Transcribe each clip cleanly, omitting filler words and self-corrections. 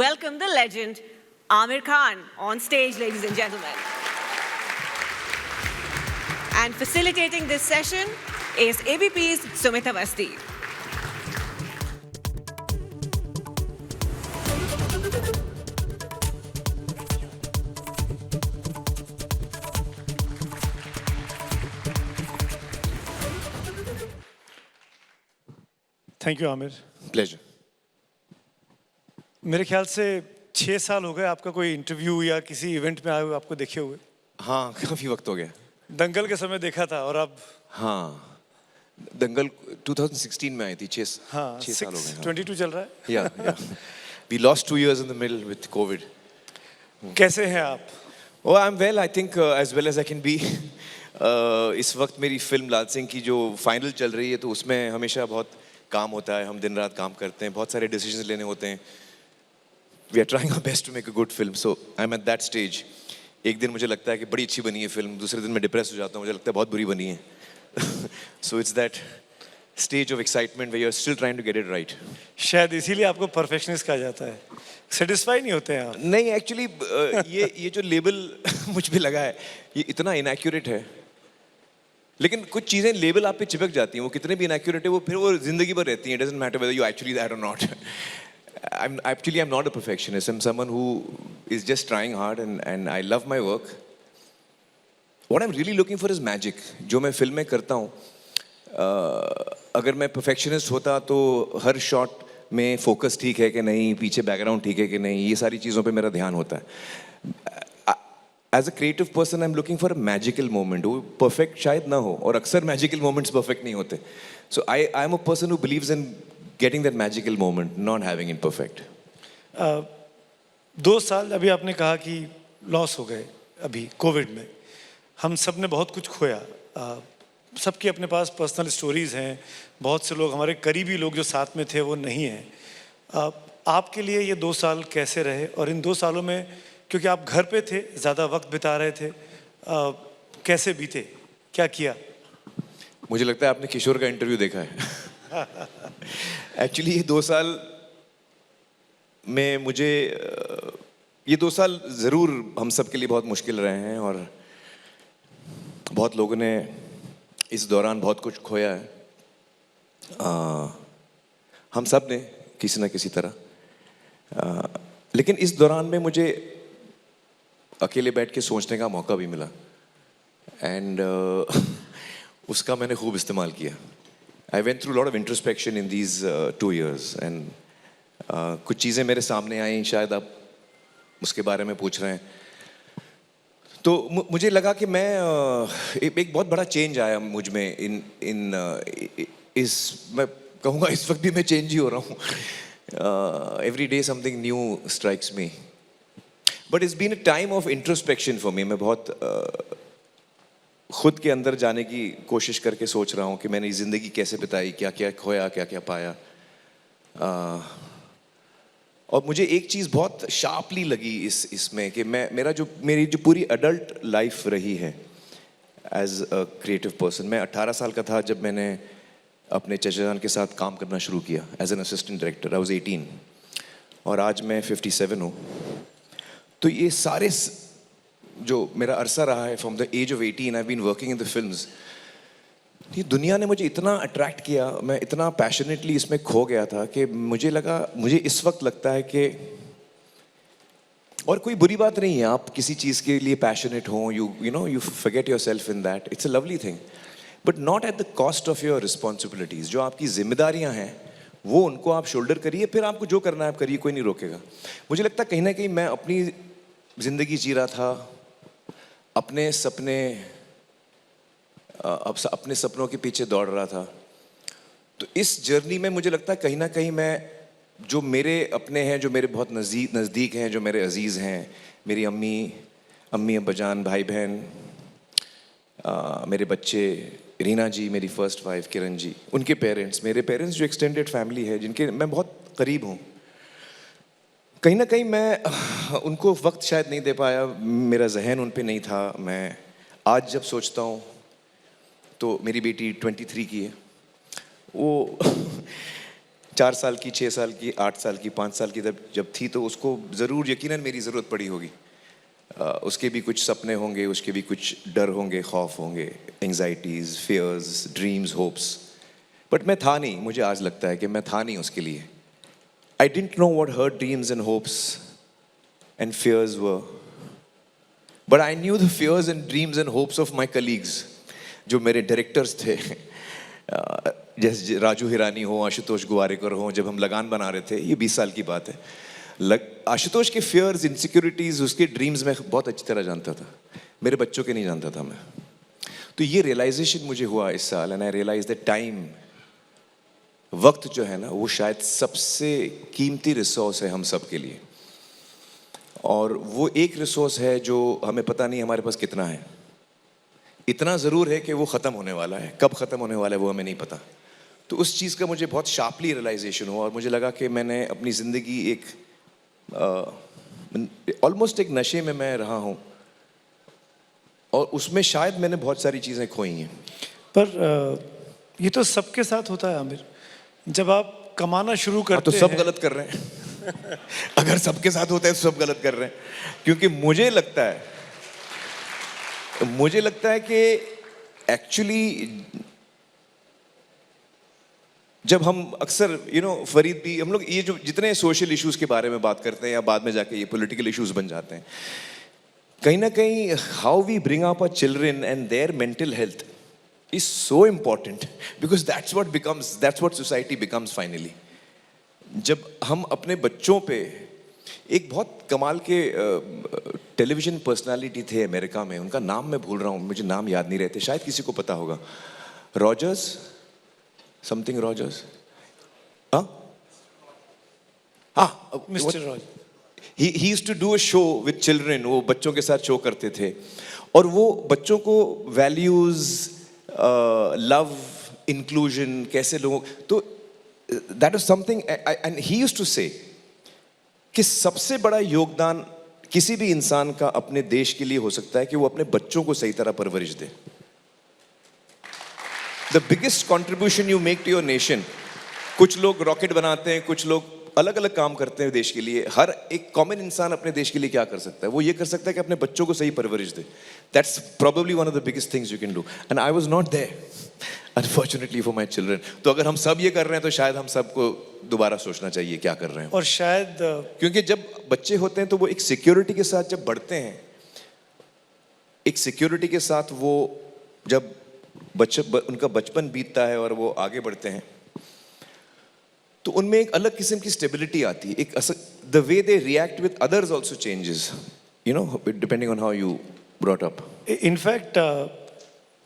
welcome the legend Aamir Khan on stage, ladies and gentlemen. And facilitating this session is ABP's Sumita Awasthi. Thank you Aamir. Pleasure. मेरे ख्याल से 6 साल हो गए आपका कोई इंटरव्यू या किसी इवेंट में आए हुए आपको देखे हुए. हाँ, काफ़ी वक्त हो गया. दंगल के समय देखा था और अब. हाँ, दंगल 2016 में आई थी. 6 साल हो गए. 22 चल रहा है. या we lost 2 years in the middle with COVID. कैसे हैं आप? Oh, I'm well. I think as well as I can be. इस वक्त मेरी फिल्म लाल सिंह की जो फाइनल चल रही है तो उसमें हमेशा बहुत काम होता है. हम दिन रात काम करते हैं, बहुत सारे डिसीजंस लेने होते हैं. We are trying our best to make a good film. So I'm at that stage. एक दिन मुझे लगता है कि बड़ी अच्छी बनी है फिल्म, दूसरे दिन मैं डिप्रेस हो जाता हूँ, मुझे लगता है बहुत बुरी बनी है. So it's that stage of excitement where you're still trying to get it right. शायद इसीलिए आपको परफेक्शनिस्ट कहा जाता है. सेटिस्फाई नहीं होते हैं आप? नहीं, एक्चुअली ये जो लेबल मुझ पे लगा है ये इतना इनएक्यूरेट है. लेकिन कुछ चीज़ें लेबल आप पे चिपक जाती हैं, वो कितने भी इनएक्यूरेट है वो फिर वो जिंदगी भर रहती हैं. It doesn't matter whether you actually that or not. I'm not a perfectionist. I'm someone who is just trying hard and I love my work. What I'm really looking for is magic. जो मैं film में करता हूँ, अगर मैं perfectionist होता तो हर shot में फोकस ठीक है कि नहीं, पीछे बैकग्राउंड ठीक है कि नहीं, ये सारी चीज़ों पे मेरा ध्यान होता है. As a creative person, I'm looking for a magical moment. वो perfect शायद ना हो, और अक्सर magical moments perfect नहीं होते. So I'm a person who believes in getting that magical moment, not having it perfect. 2 साल अभी आपने कहा कि लॉस हो गए अभी कोविड में. हम सब ने बहुत कुछ खोया. सबके अपने पास पर्सनल स्टोरीज हैं. बहुत से लोग, हमारे करीबी लोग जो साथ में थे वो नहीं हैं. आपके लिए ये 2 साल कैसे रहे? और इन 2 सालों में, क्योंकि आप घर पे थे, ज़्यादा वक्त बिता रहे थे, कैसे बीते, क्या किया? मुझे लगता है आपने किशोर का इंटरव्यू देखा है. एक्चुअली ये 2 साल में मुझे ये 2 साल ज़रूर हम सब के लिए बहुत मुश्किल रहे हैं और बहुत लोगों ने इस दौरान बहुत कुछ खोया है. हम सब ने किसी न किसी तरह. लेकिन इस दौरान में मुझे अकेले बैठ के सोचने का मौका भी मिला एंड उसका मैंने खूब इस्तेमाल किया. I went through a lot of introspection in these 2 years and कुछ चीज़ें मेरे सामने आई, शायद आप उसके बारे में पूछ रहे हैं. तो मुझे लगा कि मैं एक बहुत बड़ा चेंज आया मुझ में मैं कहूँगा इस वक्त भी मैं चेंज ही हो रहा हूँ. Every day something new strikes me. But it's been a time of introspection for me. मैं बहुत खुद के अंदर जाने की कोशिश करके सोच रहा हूँ कि मैंने ज़िंदगी कैसे बिताई, क्या क्या खोया, क्या क्या पाया. और मुझे एक चीज़ बहुत शार्पली लगी इसमें कि मेरी जो पूरी अडल्ट लाइफ रही है एज अ क्रिएटिव पर्सन. मैं 18 साल का था जब मैंने अपने चचा जान के साथ काम करना शुरू किया as an assistant director. I was 18 और आज मैं 57 हूँ. तो ये सारे जो मेरा अरसा रहा है from the age of 18 I been working in the films. ये दुनिया ने मुझे इतना अट्रैक्ट किया, मैं इतना पैशनेटली इसमें खो गया था कि मुझे इस वक्त लगता है कि, और कोई बुरी बात नहीं है आप किसी चीज़ के लिए पैशनेट हो, you forget yourself in that. It's a lovely thing. But not at the cost of your responsibilities. जो आपकी जिम्मेदारियां हैं वो उनको आप शोल्डर करिए, फिर आपको जो करना है आप करिए, कोई नहीं रोकेगा. मुझे लगता है कहीं ना कहीं मैं अपनी ज़िंदगी जी रहा था, अपने सपनों के पीछे दौड़ रहा था. तो इस जर्नी में मुझे लगता है कहीं ना कहीं मैं, जो मेरे अपने हैं, जो मेरे बहुत नज़दीक हैं, जो मेरे अजीज़ हैं, मेरी अम्मी अब्बाजान, भाई बहन, मेरे बच्चे, रीना जी मेरी फर्स्ट वाइफ, किरण जी, उनके पेरेंट्स, मेरे पेरेंट्स जो एक्सटेंडेड फैमिली है जिनके मैं बहुत करीब हूँ, कहीं ना कहीं मैं उनको वक्त शायद नहीं दे पाया, मेरा जहन उन पे नहीं था. मैं आज जब सोचता हूँ तो मेरी बेटी 23 की है, वो 4 साल की, 6 साल की, 8 साल की, 5 साल की जब थी तो उसको ज़रूर यकीनन मेरी ज़रूरत पड़ी होगी। उसके भी कुछ सपने होंगे, उसके भी कुछ डर होंगे, खौफ होंगे, anxieties, fears, dreams, hopes. But मैं था नहीं, मुझे आज लगता है कि मैं था नहीं उसके लिए। I didn't know what her dreams and hopes and fears were, but I knew the fears and dreams and hopes of my colleagues, जो मेरे डायरेक्टर्स थे। जैसे राजू हिरानी हो, आशुतोष गुवारेकर हो, जब हम लगान बना रहे थे, ये 20 साल की बात है। आशुतोष के फियर्स, इनसिक्योरिटीज, उसके ड्रीम्स में बहुत अच्छी तरह जानता था, मेरे बच्चों के नहीं जानता था मैं। तो ये रियलाइजेशन मुझे हुआ इस साल, and I realise that time, वक्त जो है ना, वो शायद सबसे कीमती रिसोर्स है हम सब के लिए। और वो एक रिसोर्स है जो हमें पता नहीं हमारे पास कितना है। इतना ज़रूर है कि वो ख़त्म होने वाला है, कब ख़त्म होने वाला है वो हमें नहीं पता। तो उस चीज़ का मुझे बहुत शार्पली रियलाइजेशन हुआ, और मुझे लगा कि मैंने अपनी ज़िंदगी एक ऑलमोस्ट एक नशे में मैं रहा हूँ, और उसमें शायद मैंने बहुत सारी चीज़ें खोई हैं। पर ये तो सबके साथ होता है आमिर, जब आप कमाना शुरू करते तो सब हैं। गलत कर रहे हैं। अगर सबके साथ होता है तो सब गलत कर रहे हैं, क्योंकि मुझे लगता है कि एक्चुअली जब हम अक्सर फरीद भी, हम लोग ये जो जितने सोशल इश्यूज के बारे में बात करते हैं या बाद में जाके ये पॉलिटिकल इश्यूज बन जाते हैं, कहीं ना कहीं how we bring up our children and their mental health is so important, because that's what society becomes finally. जब हम अपने बच्चों पे, एक बहुत कमाल के टेलीविजन पर्सनालिटी थे अमेरिका में, उनका नाम मैं भूल रहा हूँ, मुझे नाम याद नहीं रहते, शायद किसी को पता होगा, Rogers, something Rogers, mister Rogers. He used to do a show with children, वो बच्चों के साथ शो करते थे, और वो बच्चों को वैल्यूज, लव, इंक्लूजन, कैसे लोगों, तो that was something, and he used to say कि सबसे बड़ा योगदान किसी भी इंसान का अपने देश के लिए हो सकता है कि वो अपने बच्चों को सही तरह परवरिश दे। The biggest contribution you make to your nation, कुछ लोग रॉकेट बनाते हैं, कुछ लोग अलग अलग काम करते हैं देश के लिए, हर एक कॉमन इंसान अपने देश के लिए क्या कर सकता है? वो ये कर सकता है कि अपने बच्चों को सही परवरिश दे। That's probably one of the biggest things you can do, and I was not there unfortunately for my children. तो अगर हम सब ये कर रहे हैं तो शायद हम सबको दोबारा सोचना चाहिए क्या कर रहे हैं। और शायद क्योंकि जब बच्चे होते हैं तो वो एक सिक्योरिटी के साथ जब बढ़ते हैं, एक सिक्योरिटी के साथ वो जब उनका बचपन बीतता है और वो आगे बढ़ते हैं, तो उनमें एक अलग किस्म की स्टेबिलिटी आती है, एक the way they react with others also changes, depending on how you brought up. In fact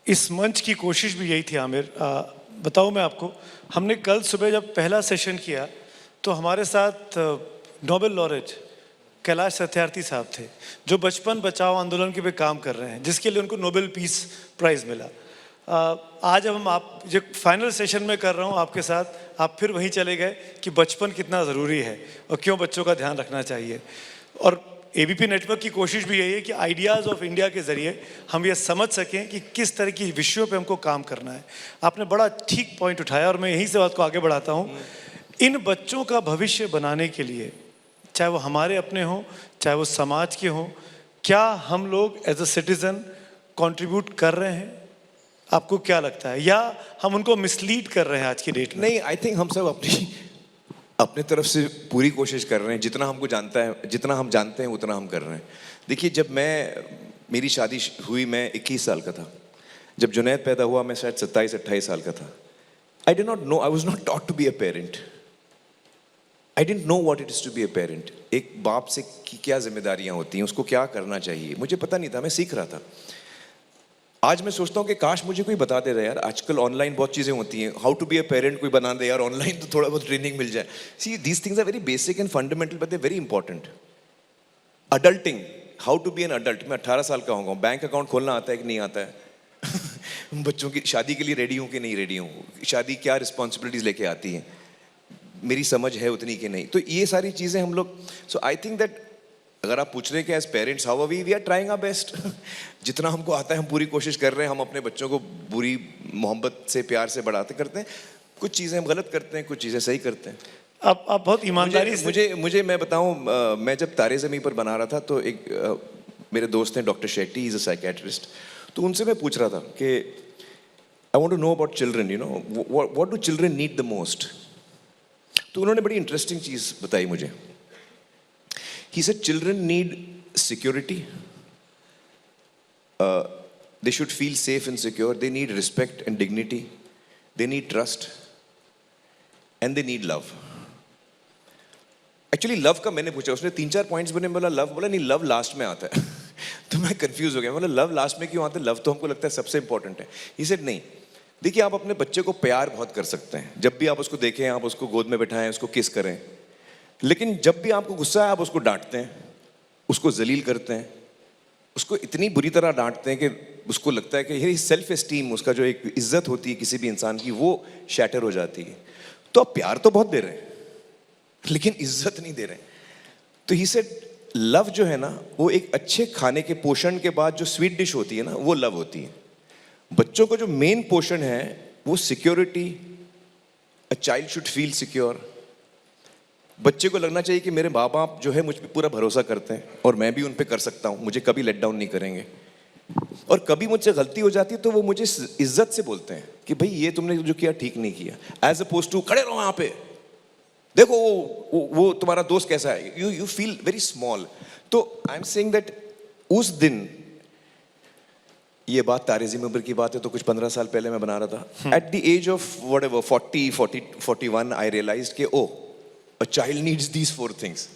इस मंच की कोशिश भी यही थी आमिर। बताऊं मैं आपको, हमने कल सुबह जब पहला सेशन किया तो हमारे साथ नोबेल लॉरेट कैलाश सत्यार्थी साहब थे, जो बचपन बचाओ आंदोलन के पे काम कर रहे हैं, जिसके लिए उनको नोबेल पीस प्राइज़ मिला। आज अब आप जो फाइनल सेशन में कर रहा हूँ आपके साथ, आप फिर वहीं चले गए कि बचपन कितना ज़रूरी है और क्यों बच्चों का ध्यान रखना चाहिए। और एबीपी नेटवर्क की कोशिश भी यही है कि आइडियाज़ ऑफ इंडिया के ज़रिए हम ये समझ सकें कि किस तरह की विषयों पे हमको काम करना है। आपने बड़ा ठीक पॉइंट उठाया और मैं यहीं से बात को आगे बढ़ाता हूँ। इन बच्चों का भविष्य बनाने के लिए, चाहे वो हमारे अपने हों, चाहे वो समाज के हों, क्या हम लोग एज अ सिटीज़न कंट्रीब्यूट कर रहे हैं? आपको क्या लगता है, या हम उनको मिसलीड कर रहे हैं आज की डेट में? नहीं, आई थिंक हम सब अपने तरफ से पूरी कोशिश कर रहे हैं, जितना हमको जितना हम जानते हैं उतना हम कर रहे हैं। देखिए, जब मेरी शादी हुई मैं 21 साल का था, जब जुनैद पैदा हुआ मैं शायद 27-28 साल का था। I did not know, I was not taught to be a parent, I didn't know what it is to be a parent. एक बाप से की क्या जिम्मेदारियां होती हैं, उसको क्या करना चाहिए, मुझे पता नहीं था, मैं सीख रहा था। आज मैं सोचता हूँ कि काश मुझे कोई बता दे रहा यार, आजकल ऑनलाइन बहुत चीज़ें होती हैं, how to be a parent कोई बना दे यार ऑनलाइन, तो थोड़ा बहुत ट्रेनिंग मिल जाए। See, these things are very basic and fundamental but they very important. Adulting, how to be an adult. मैं 18 साल का होगा, बैंक अकाउंट खोलना आता है कि नहीं आता है बच्चों की शादी के लिए रेडी हूँ कि नहीं रेडी हूँ, शादी क्या रिस्पॉन्सिबिलिटीज़ लेके आती हैं, मेरी समझ है उतनी कि नहीं। तो ये सारी चीज़ें हम लोग, सो आई थिंक दैट अगर आप पूछ रहे हैं कि as parents how are we are trying our best. जितना हमको आता है हम पूरी कोशिश कर रहे हैं, हम अपने बच्चों को बुरी मोहब्बत से, प्यार से बढ़ाते करते हैं। कुछ चीज़ें हम गलत करते हैं, कुछ चीज़ें सही करते हैं। आप बहुत ईमानदारी से मुझे मैं बताऊं, मैं जब तारे ज़मीं पर बना रहा था तो एक मेरे दोस्त हैं doctor Shetty, is a psychiatrist, तो उनसे मैं पूछ रहा था कि I want to know about children, you know what do children need the most. तो उन्होंने बड़ी इंटरेस्टिंग चीज़ बताई मुझे। He said children need security, they should feel safe and secure, they need respect and dignity, they need trust, and they need love. Actually love का मैंने पूछा, उसने 3-4 पॉइंट्स बने, बोला लव, बोला नहीं लव लास्ट में आता है। तो मैं कंफ्यूज हो गया, बोला लव लास्ट में क्यों आता है, लव तो हमको लगता है सबसे इंपॉर्टेंट है। ही सेड नहीं, देखिए आप अपने बच्चे को प्यार बहुत कर सकते हैं, जब भी आप उसको देखें आप उसको गोद में बैठाएं, उसको किस करें, लेकिन जब भी आपको गुस्सा है आप उसको डांटते हैं, उसको जलील करते हैं, उसको इतनी बुरी तरह डांटते हैं कि उसको लगता है कि ये सेल्फ एस्टीम, उसका जो एक इज्जत होती है किसी भी इंसान की, वो शैटर हो जाती है। तो आप प्यार तो बहुत दे रहे हैं लेकिन इज्जत नहीं दे रहे। तो ही सेड लव जो है ना, वो एक अच्छे खाने के पोषण के बाद जो स्वीट डिश होती है ना, वो लव होती है। बच्चों को जो मेन पोषण है वो security, a child should feel secure. बच्चे को लगना चाहिए कि मेरे माँ बाप जो है मुझ पर पूरा भरोसा करते हैं और मैं भी उन पर कर सकता हूँ, मुझे कभी लेट डाउन नहीं करेंगे। और कभी मुझसे गलती हो जाती है तो वो मुझे इज्जत से बोलते हैं कि भाई ये तुमने जो किया ठीक नहीं किया, एज अपोज टू खड़े रहो यहाँ पे, देखो वो तुम्हारा दोस्त कैसा है, यू फील वेरी स्मॉल। तो आई एम सेइंग दैट उस दिन, ये बात तारे ज़मीं पर की बात है तो कुछ 15 साल पहले मैं बना रहा था, at the age of whatever 41 I realized कि oh a child needs these 4 things.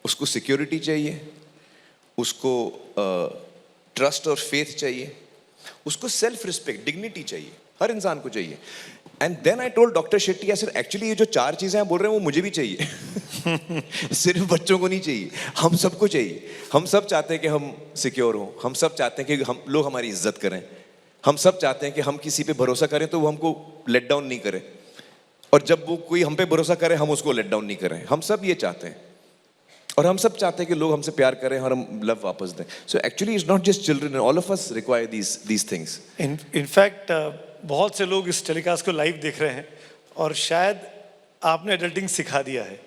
उसको सिक्योरिटी चाहिए, उसको ट्रस्ट और फेथ चाहिए, उसको सेल्फ रिस्पेक्ट, डिग्निटी चाहिए, हर इंसान को चाहिए। And then I told doctor Shetty, I said actually ये जो 4 चीजें आप बोल रहे हैं वो मुझे भी चाहिए। सिर्फ बच्चों को नहीं चाहिए, हम सबको चाहिए। हम सब चाहते हैं कि हम सिक्योर हों, हम सब चाहते हैं कि हम लोग हमारी इज्जत करें, हम सब चाहते हैं कि हम किसी पे भरोसा करें तो वो हमको लेट डाउन नहीं करे, और जब वो कोई हम पे भरोसा करे हम उसको लेट डाउन नहीं करें। हम सब ये चाहते हैं और हम सब चाहते हैं कि लोग हमसे प्यार करें और हम लव वापस दें। So actually it's not just children, all of us require these things. In fact बहुत से लोग इस टेलीकास्ट को लाइव देख रहे हैं और शायद आपने एडल्टिंग सिखा दिया है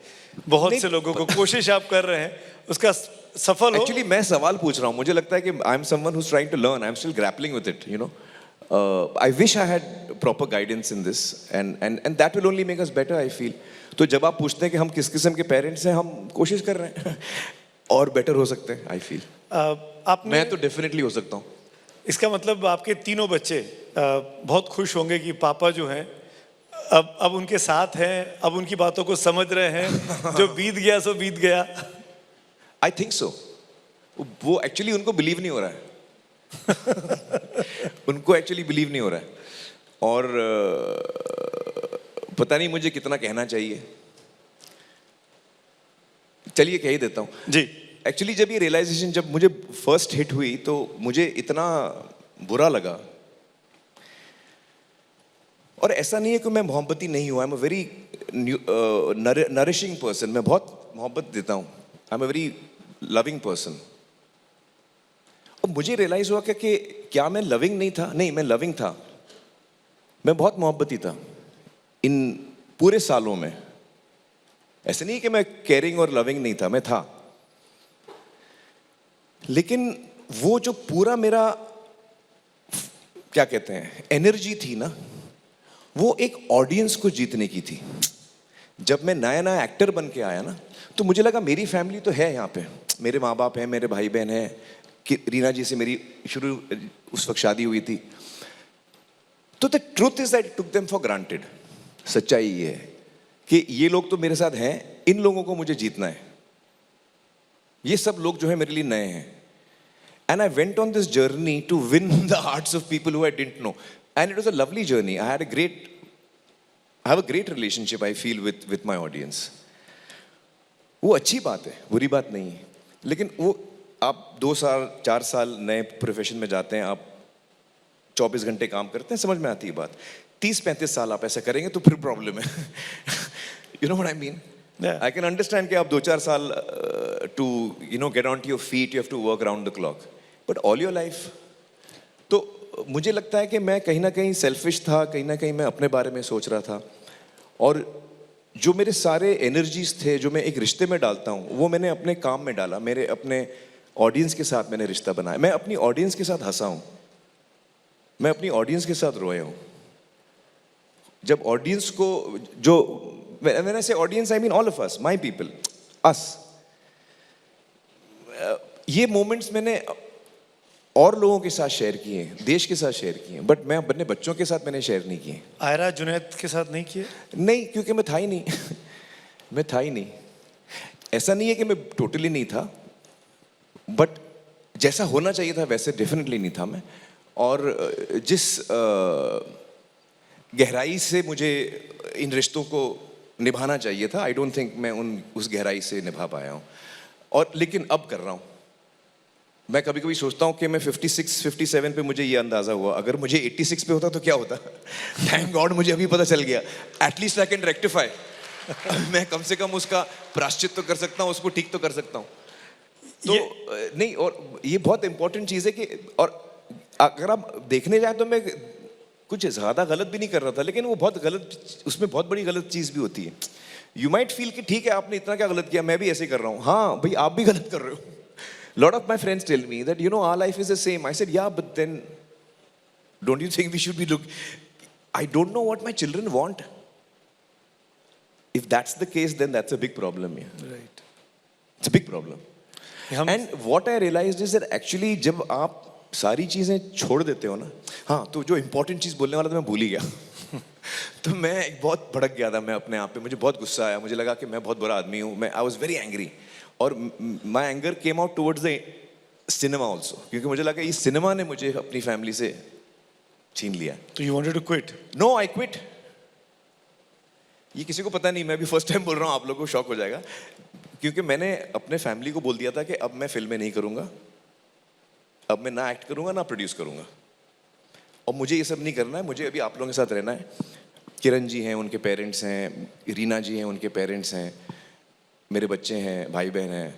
बहुत से लोगों को, कोशिश आप कर रहे हैं उसका सफल हो। एक्चुअली मैं सवाल पूछ रहा हूँ, मुझे लगता है कि I am someone who is trying to learn, I am still grappling with it, you know. I wish I had proper guidance in this, and that will only make us better, I feel. तो जब आप पूछते हैं कि हम किस किस्म के पेरेंट्स हैं, हम कोशिश कर रहे हैं और बेटर हो सकते हैं, I feel. मैं तो डेफिनेटली हो सकता हूँ। इसका मतलब आपके तीनों बच्चे बहुत खुश होंगे कि पापा जो हैं अब उनके साथ हैं, अब उनकी बातों को समझ रहे हैं, जो बीत गया सो बीत गया। I think so. वो एक्चुअली उनको बिलीव नहीं हो रहा है। उनको एक्चुअली बिलीव नहीं हो रहा है, और पता नहीं मुझे कितना कहना चाहिए। चलिए कह ही देता हूँ जी। एक्चुअली जब ये रियलाइजेशन जब मुझे फर्स्ट हिट हुई तो मुझे इतना बुरा लगा, और ऐसा नहीं है कि मैं मोहब्बती नहीं हुआ, I am a very nourishing person, मैं बहुत मोहब्बत देता हूँ, I am a very loving person. और मुझे रियलाइज हुआ कि क्या मैं लविंग नहीं था? नहीं, मैं लविंग था, मैं बहुत मोहब्बती था इन पूरे सालों में। ऐसे नहीं कि मैं केयरिंग और लविंग नहीं था, मैं था। लेकिन वो जो पूरा मेरा क्या कहते हैं एनर्जी थी ना, वो एक ऑडियंस को जीतने की थी। जब मैं नया नया एक्टर बन के आया ना, तो मुझे लगा मेरी फैमिली तो है यहाँ पे, मेरे माँ बाप हैं, मेरे भाई बहन हैं, कि रीना जी से मेरी शुरू उस वक्त शादी हुई थी। तो the truth is that took them for granted. सच्चाई ये है कि ये लोग तो मेरे साथ हैं, इन लोगों को मुझे जीतना है। ये सब लोग जो है मेरे लिए नए हैं। And I went on this journey to win the hearts of people who I didn't know, and it was a lovely journey. I have a great relationship I feel with my audience. वो अच्छी बात है, बुरी बात नहीं है। लेकिन वो आप 2 साल 4 साल नए प्रोफेशन में जाते हैं, आप 24 घंटे काम करते हैं, समझ में आती है बात। 30-35 साल आप ऐसा करेंगे तो फिर प्रॉब्लम है। You know what I mean? I can understand कि आप 2-4 साल to get on to your feet, you have to work around the clock, but all your life. तो मुझे लगता है कि मैं कहीं ना कहीं सेल्फिश था, कहीं ना कहीं मैं अपने बारे में सोच रहा था, और जो मेरे सारे एनर्जीज थे जो मैं एक रिश्ते में डालता हूँ वो मैंने अपने काम में डाला, मेरे अपने ऑडियंस के साथ मैंने रिश्ता बनाया। मैं अपनी ऑडियंस के साथ हंसा हूँ, मैं अपनी ऑडियंस के साथ रोया हूँ। जब ऑडियंस को, जो when I say audience I mean all of us, my people, us, ये मोमेंट्स मैंने और लोगों के साथ शेयर किए हैं, देश के साथ शेयर किए हैं, बट मैं अपने बच्चों के साथ मैंने शेयर नहीं किए। आयरा जुनैद के साथ नहीं किए? नहीं, क्योंकि मैं था ही नहीं मैं था ही नहीं। ऐसा नहीं है कि मैं टोटली नहीं था, बट जैसा होना चाहिए था वैसे डेफिनेटली नहीं था मैं। और जिस गहराई से मुझे इन रिश्तों को निभाना चाहिए था, आई डोंट थिंक मैं उस गहराई से निभा पाया हूँ। और लेकिन अब कर रहा हूँ। मैं कभी कभी सोचता हूँ कि मैं 56, 57 पे मुझे ये अंदाजा हुआ, अगर मुझे 86 पे होता तो क्या होता। थैंक गॉड मुझे अभी पता चल गया, एटलीस्ट आई कैन रेक्टिफाई। मैं कम से कम उसका प्राश्चित तो कर सकता हूँ, उसको ठीक तो कर सकता हूँ। तो नहीं, और ये बहुत इंपॉर्टेंट चीज़ है कि, और अगर आप देखने जाए तो मैं कुछ ज़्यादा गलत भी नहीं कर रहा था, लेकिन वो बहुत गलत, उसमें बहुत बड़ी गलत चीज़ भी होती है। यू माइट फील कि ठीक है आपने इतना क्या गलत किया, मैं भी ऐसे कर रहा हूँ। हाँ भाई, आप भी गलत कर रहे हो। Lot of my friends tell me that, you know, our life is the same. I said, yeah, but then don't you think we should be I don't know what my children want. If that's the case, then that's a big problem here. Right. It's a big problem. And what I realized is that actually जब आप सारी चीज़ें छोड़ देते हो ना, हाँ, तो जो important चीज़ बोलने वाला था मैं भूल ही गया। तो मैं एक बहुत भड़क गया था मैं अपने आप पे, मुझे बहुत गुस्सा आया, मुझे लगा कि मैं बहुत बुरा आदमी हूँ, I was very angry. और माई anger came out towards the cinema also, क्योंकि मुझे लगा इस सिनेमा ने मुझे अपनी फैमिली से छीन लिया। तो you wanted to quit? No, I quit. ये किसी को पता नहीं, मैं भी फर्स्ट टाइम बोल रहा हूँ, आप लोगों को शॉक हो जाएगा, क्योंकि मैंने अपने फैमिली को बोल दिया था कि अब मैं फिल्में नहीं करूँगा, अब मैं ना एक्ट करूँगा ना प्रोड्यूस करूँगा, और मुझे ये सब नहीं करना है, मुझे अभी आप लोगों के साथ रहना है। किरण जी हैं, उनके पेरेंट्स हैं, रीना जी हैं, उनके पेरेंट्स हैं, मेरे बच्चे हैं, भाई बहन हैं।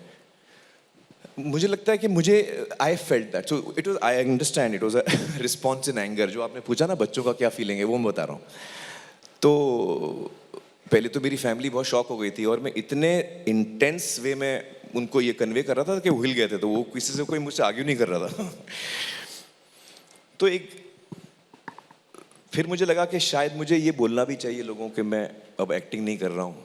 मुझे लगता है कि मुझे I felt that, so it was, I understand, it was a response in anger. जो आपने पूछा ना बच्चों का क्या फीलिंग है, वो मैं बता रहा हूँ। तो पहले तो मेरी फैमिली बहुत शॉक हो गई थी, और मैं इतने इंटेंस वे में उनको ये कन्वे कर रहा था कि वो हिल गए थे, तो वो किसी से कोई मुझसे आर्ग्यू नहीं कर रहा था। तो एक फिर मुझे लगा कि शायद मुझे ये बोलना भी चाहिए लोगों कि मैं अब एक्टिंग नहीं कर रहा हूँ।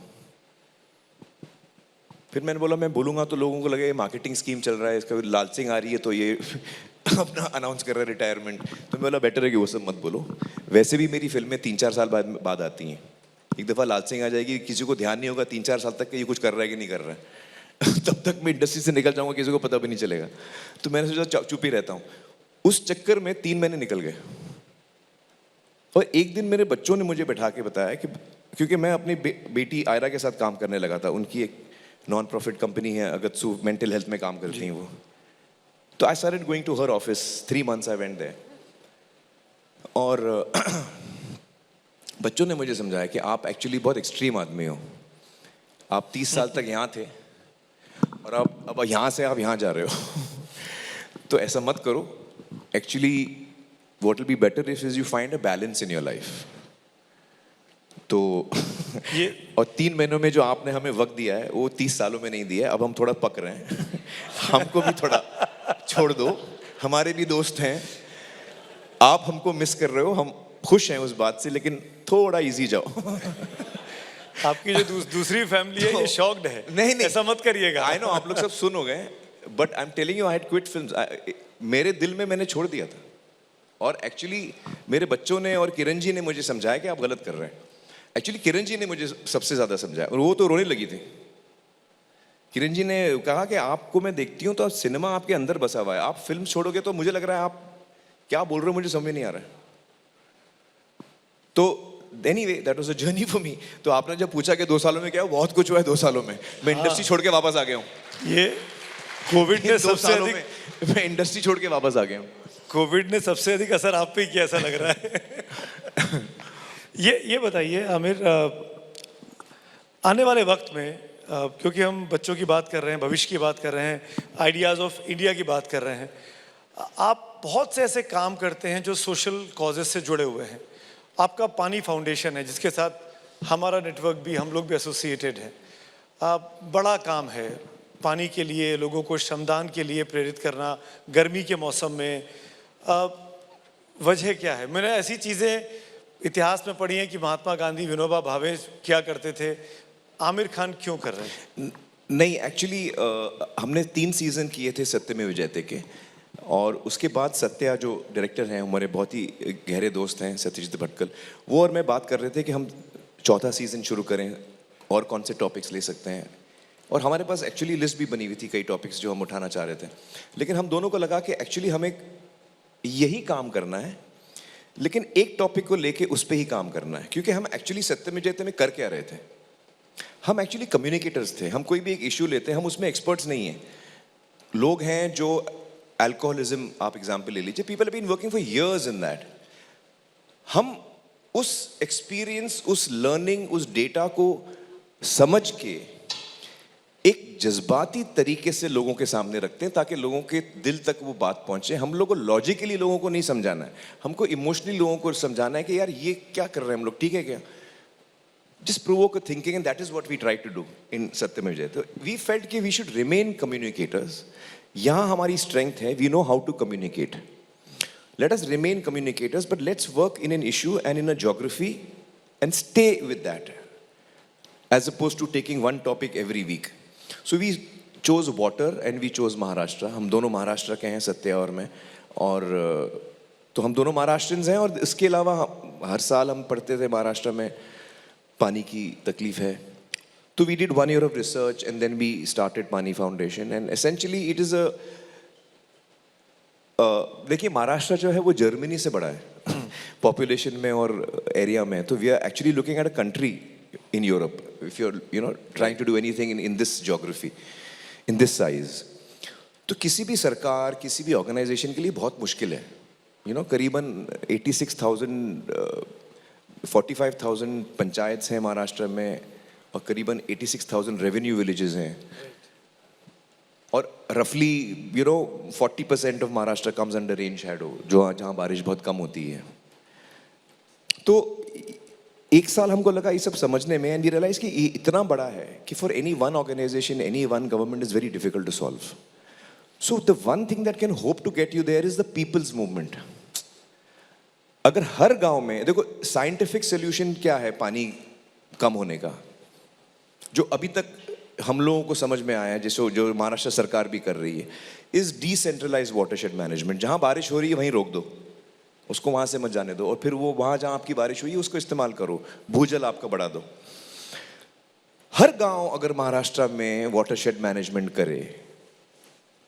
फिर मैंने बोला मैं बोलूँगा तो लोगों को लगे ये मार्केटिंग स्कीम चल रहा है, इसका लाल सिंह आ रही है तो ये अपना अनाउंस कर रहा है रिटायरमेंट। तो मैं बोला बेटर है कि वो सब मत बोलो। वैसे भी मेरी फिल्में 3-4 साल बाद आती हैं। एक दफ़ा लाल सिंह आ जाएगी, किसी को ध्यान नहीं होगा 3-4 साल तक कि ये कुछ कर रहा है कि नहीं कर रहा है। तब तक मैं इंडस्ट्री से निकल जाऊँगा, किसी को पता भी नहीं चलेगा। तो मैंने सोचा चुप ही रहता हूँ। उस चक्कर में 3 महीने निकल गए, और एक दिन मेरे बच्चों ने मुझे बैठा के बताया कि, क्योंकि मैं अपनी बेटी आयरा के साथ काम करने लगा था, उनकी एक नॉन प्रॉफिट कंपनी है अगत्सू, मेंटल हेल्थ में काम करती हैं वो। तो I started going to her office, 3 months I went there. और बच्चों ने मुझे समझाया कि आप एक्चुअली बहुत एक्सट्रीम आदमी हो, आप 30 साल तक यहाँ थे और अब यहाँ से आप यहाँ जा रहे हो। तो ऐसा मत करो। Actually what will be better is you find a balance in your life. तो ये और 3 महीनों में जो आपने हमें वक्त दिया है वो 30 सालों में नहीं दिया है। अब हम थोड़ा पक रहे हैं। हमको भी थोड़ा छोड़ दो, हमारे भी दोस्त हैं, आप हमको मिस कर रहे हो, हम खुश हैं उस बात से, लेकिन थोड़ा इजी जाओ। आपकी जो दूसरी फैमिली है ये शॉक्ड है। नहीं, ऐसा मत करिएगा। आई नो आप लोग सब सुन हो गए, but I am telling you I had quit films. मेरे दिल में मैंने छोड़ दिया था, और एक्चुअली मेरे बच्चों ने और किरण जी ने मुझे समझाया कि आप गलत कर रहे हैं। एक्चुअली किरण जी ने मुझे सबसे ज़्यादा समझाया, और वो तो रोने लगी थी। किरण जी ने कहा कि आपको मैं देखती हूँ तो सिनेमा आपके अंदर बसा हुआ है, आप फिल्म छोड़ोगे तो मुझे लग रहा है आप क्या बोल रहे हो मुझे समझ में नहीं आ रहा है। तो anyway that was a journey for me. तो आपने जब पूछा कि 2 सालों में क्या हुआ, बहुत कुछ हुआ है 2 सालों में। मैं इंडस्ट्री छोड़ के वापस आ गया हूँ। ये कोविड ने सबसे अधिक, मैं इंडस्ट्री छोड़ के वापस आ गया हूँ। कोविड ने सबसे अधिक असर आप पे किया ऐसा लग रहा है। ये बताइए आमिर, आने वाले वक्त में, क्योंकि हम बच्चों की बात कर रहे हैं, भविष्य की बात कर रहे हैं, आइडियाज़ ऑफ इंडिया की बात कर रहे हैं, आप बहुत से ऐसे काम करते हैं जो सोशल कॉजेज से जुड़े हुए हैं। आपका पानी फाउंडेशन है जिसके साथ हमारा नेटवर्क भी, हम लोग भी एसोसिएटेड हैं। बड़ा काम है पानी के लिए, लोगों को श्रमदान के लिए प्रेरित करना गर्मी के मौसम में। वजह क्या है? मैंने ऐसी चीज़ें इतिहास में पढ़ी हैं कि महात्मा गांधी, विनोबा भावे क्या करते थे, आमिर खान क्यों कर रहे हैं? नहीं, एक्चुअली हमने 3 सीज़न किए थे सत्यमेव जयते के, और उसके बाद सत्या जो डायरेक्टर हैं, हमारे बहुत ही गहरे दोस्त हैं, सत्यजीत भटकल, वो और मैं बात कर रहे थे कि हम 4था सीज़न शुरू करें और कौन से टॉपिक्स ले सकते हैं। और हमारे पास एक्चुअली लिस्ट भी बनी हुई थी कई टॉपिक्स जो हम उठाना चाह रहे थे, लेकिन हम दोनों को लगा कि एक्चुअली हमें यही काम करना है, लेकिन एक टॉपिक को लेके उस पर ही काम करना है। क्योंकि हम एक्चुअली सत्यमेव जयते में कर क्या रहे थे, हम एक्चुअली कम्युनिकेटर्स थे। हम कोई भी एक इशू लेते हैं, हम उसमें एक्सपर्ट्स नहीं हैं। लोग हैं जो अल्कोहलिज्म, आप एग्जाम्पल ले लीजिए, people have been working for years in that. हम उस एक्सपीरियंस, उस लर्निंग, उस डेटा को समझ के एक जज्बाती तरीके से लोगों के सामने रखते हैं ताकि लोगों के दिल तक वो बात पहुंचे। हम लोगों को लॉजिकली लोगों को नहीं समझाना है, हमको इमोशनली लोगों को समझाना है कि यार ये क्या कर रहे हैं हम लोग, ठीक है क्या? Just provoke a thinking, and that is what we try to do in Satyam Vijay. We felt कि we should remain communicators. यहाँ हमारी strength है, we know how to communicate. Let us remain communicators, but let's work in an issue and in a geography and stay with that, as opposed to taking one topic every week. So we chose water and we chose Maharashtra. हम दोनों महाराष्ट्र के हैं, सत्या और मैं, और तो हम दोनों महाराष्ट्रियंस हैं। और इसके अलावा हर साल हम पढ़ते थे महाराष्ट्र में पानी की तकलीफ है, तो we did 1 year of research and then we started Pani Foundation, and essentially it is a देखिए महाराष्ट्र जो है वो जर्मनी से बड़ा है पॉपुलेशन में और एरिया में, तो we are actually looking at a country in Europe, if you're trying to do anything in this geography, in this size. तो किसी भी सरकार, किसी भी ऑर्गेनाइजेशन के लिए बहुत मुश्किल है। करीबन 45,000 पंचायत हैं महाराष्ट्र में, और करीबन 86,000 रेवेन्यू विलेजेस हैं, और रफली 40% of Maharashtra comes under rain shadow, जहाँ बारिश बहुत कम होती है। तो एक साल हमको लगा ये सब समझने में, एंड वी रियलाइज कि ये इतना बड़ा है कि for any one organisation, any one government is very difficult to solve. So the one thing that can hope to get you there is the people's movement. अगर हर गांव में, देखो साइंटिफिक सोल्यूशन क्या है पानी कम होने का, जो अभी तक हम लोगों को समझ में आया है, जो महाराष्ट्र सरकार भी कर रही है, इज डिसेंट्रलाइज्ड वाटरशेड मैनेजमेंट। जहां बारिश हो रही है वहीं रोक दो, उसको वहां से मत जाने दो, और फिर वो वहां जहां आपकी बारिश हुई है उसको इस्तेमाल करो, भूजल आपका बढ़ा दो। हर गांव अगर महाराष्ट्र में वाटरशेड मैनेजमेंट करे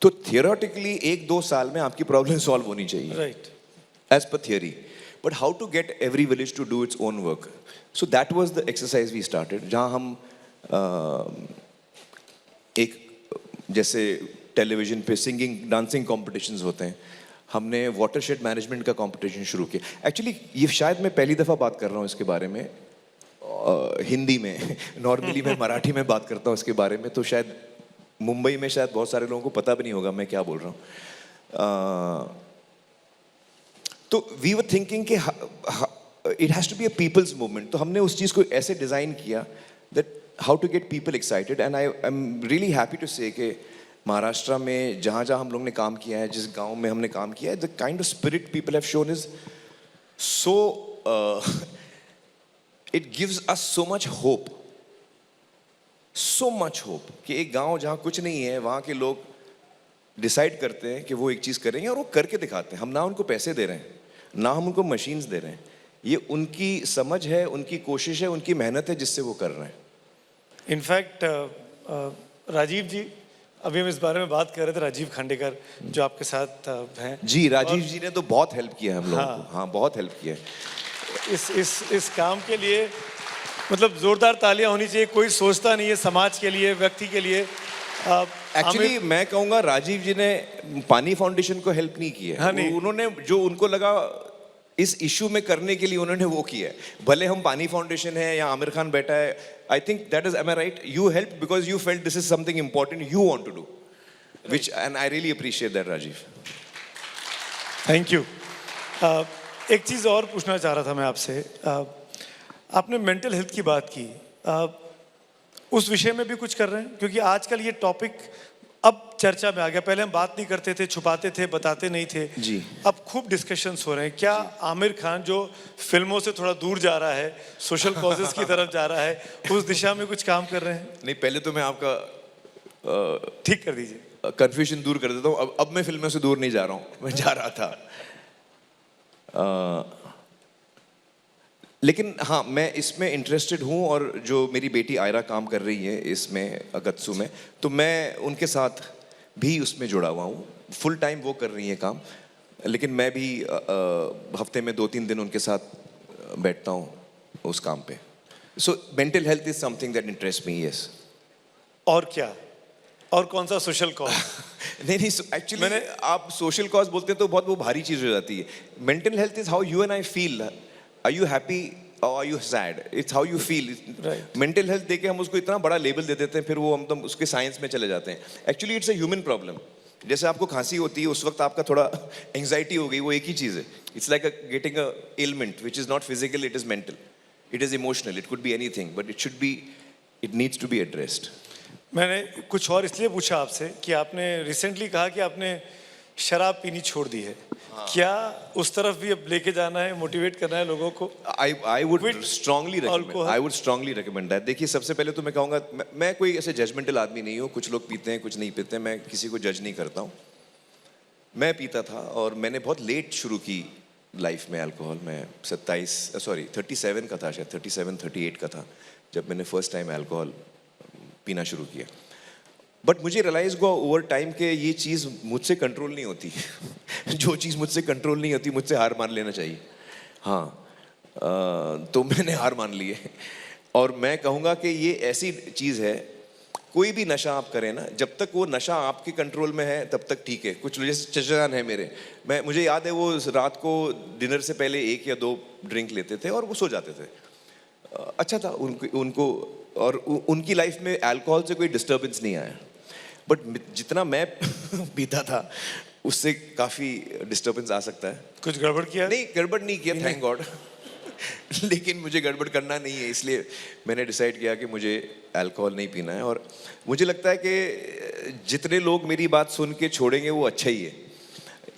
तो थियोरेटिकली 1-2 साल में आपकी प्रॉब्लम सॉल्व होनी चाहिए, right, as per theory. But how to get every village to do its own work? So that was the exercise we started, जहां हम एक जैसे टेलीविजन पे सिंगिंग डांसिंग कॉम्पिटिशंस होते हैं, हमने वाटरशेड मैनेजमेंट का कंपटीशन शुरू किया। एक्चुअली ये शायद मैं पहली दफ़ा बात कर रहा हूँ इसके बारे में हिंदी में नॉर्मली मैं मराठी में बात करता हूँ इसके बारे में, तो शायद मुंबई में शायद बहुत सारे लोगों को पता भी नहीं होगा मैं क्या बोल रहा हूँ। तो वी वर थिंकिंग कि it has to be a people's movement, तो हमने उस चीज़ को ऐसे डिज़ाइन किया that how to get people excited. And I am really happy to say कि महाराष्ट्र में जहाँ जहाँ हम लोग ने काम किया है, जिस गांव में हमने काम किया है, the kind of spirit people have shown is so, it gives us so much hope कि एक गांव जहाँ कुछ नहीं है वहाँ के लोग डिसाइड करते हैं कि वो एक चीज़ करेंगे और वो करके दिखाते हैं। हम ना उनको पैसे दे रहे हैं, ना हम उनको मशीन्स दे रहे हैं, ये उनकी समझ है, उनकी कोशिश है, उनकी मेहनत है जिससे वो कर रहे हैं। इनफैक्ट राजीव जी, अभी हम इस बारे में बात कर रहे थे, राजीव खांडेकर जो आपके साथ हैं। जी, राजीव जी ने तो बहुत हेल्प किया हम लोगों को, हाँ बहुत हेल्प किया इस काम के लिए। मतलब जोरदार तालियां होनी चाहिए। कोई सोचता नहीं है समाज के लिए, व्यक्ति के लिए। एक्चुअली मैं कहूँगा राजीव जी ने पानी फाउंडेशन को हेल्प नहीं की है। हाँ, नहीं। उन्होंने जो उनको लगा इस इशू में करने के लिए उन्होंने वो किया है। भले हम पानी फाउंडेशन है या आमिर खान बैठा है, I think that is, am I right, you help because you felt this is something important you want to do, which, and I really appreciate that Rajiv. Thank you. एक चीज़ और पूछना चाह रहा था मैं आपसे। आपने मेंटल हेल्थ की बात की। उस विषय में भी कुछ कर रहे हैं? क्योंकि आजकल ये टॉपिक अब चर्चा में आ गया। पहले हम बात नहीं करते थे, छुपाते थे, बताते नहीं थे। जी। अब खूब डिस्कशंस हो रहे हैं। क्या आमिर खान जो फिल्मों से थोड़ा दूर जा रहा है, सोशल कॉजेस की तरफ जा रहा है, उस दिशा में कुछ काम कर रहे हैं? नहीं, पहले तो मैं आपका ठीक कर दीजिए। कंफ्यूजन दूर कर देता हूँ। अब मैं फिल्मों से दूर नहीं जा रहा हूँ, मैं जा रहा था। लेकिन हाँ, मैं इसमें इंटरेस्टेड हूँ, और जो मेरी बेटी आयरा काम कर रही है इसमें अगत्सू में, तो मैं उनके साथ भी उसमें जुड़ा हुआ हूँ। फुल टाइम वो कर रही है काम, लेकिन मैं भी हफ्ते में 2-3 दिन उनके साथ बैठता हूँ उस काम पे। So mental health is something that interest me, yes. और क्या? और कौन सा सोशल कॉज? नहीं, एक्चुअली आप सोशल कॉज बोलते हैं तो बहुत वो भारी चीज हो जाती है। Mental health is how you and I feel. Are you happy और are you sad? It's how you feel. Mental health देके हम उसको इतना बड़ा लेबल दे देते हैं, फिर वो हम तो उसके साइंस में चले जाते हैं। Actually it's a human problem. जैसे आपको खांसी होती है, उस वक्त आपका थोड़ा एंग्जाइटी हो गई, वो एक ही चीज है। It's like getting a element which is not physical, it is mental, it is emotional, it could be anything, but it needs to be addressed. मैंने कुछ और इसलिए पूछा आपसे कि आपने रिसेंटली कहा कि आपने शराब पीनी छोड़ दी है। क्या उस तरफ भी अब लेके जाना है, मोटिवेट करना है लोगों को? I would Quit strongly recommend. alcohol. I would strongly recommend that. देखिए, सबसे पहले तो मैं कहूँगा, मैं कोई ऐसे जजमेंटल आदमी नहीं हूँ। कुछ लोग पीते हैं, कुछ नहीं पीते हैं, मैं किसी को जज नहीं करता हूँ। मैं पीता था, और मैंने बहुत लेट शुरू की लाइफ में अल्कोहल। मैं 37 का था, शायद 37-38 का था, जब मैंने फर्स्ट टाइम अल्कोहल पीना शुरू किया। बट मुझे रियलाइज हुआ ओवर टाइम के ये चीज़ मुझसे कंट्रोल नहीं होती। जो चीज़ मुझसे कंट्रोल नहीं होती, मुझसे हार मान लेना चाहिए। हाँ, तो मैंने हार मान ली है। और मैं कहूँगा कि ये ऐसी चीज़ है, कोई भी नशा आप करें ना, जब तक वो नशा आपके कंट्रोल में है तब तक ठीक है। कुछ जैसे चचेरान है मेरे, मुझे याद है वो रात को डिनर से पहले 1 या 2 ड्रिंक लेते थे और वो सो जाते थे। अच्छा था उनको, और उनकी लाइफ में अल्कोहल से कोई डिस्टर्बेंस नहीं आया। बट जितना मैं पीता था, उससे काफ़ी डिस्टर्बेंस आ सकता है। कुछ गड़बड़ किया? नहीं, गड़बड़ नहीं किया, थैंक गॉड। लेकिन मुझे गड़बड़ करना नहीं है, इसलिए मैंने डिसाइड किया कि मुझे अल्कोहल नहीं पीना है। और मुझे लगता है कि जितने लोग मेरी बात सुन के छोड़ेंगे वो अच्छा ही है।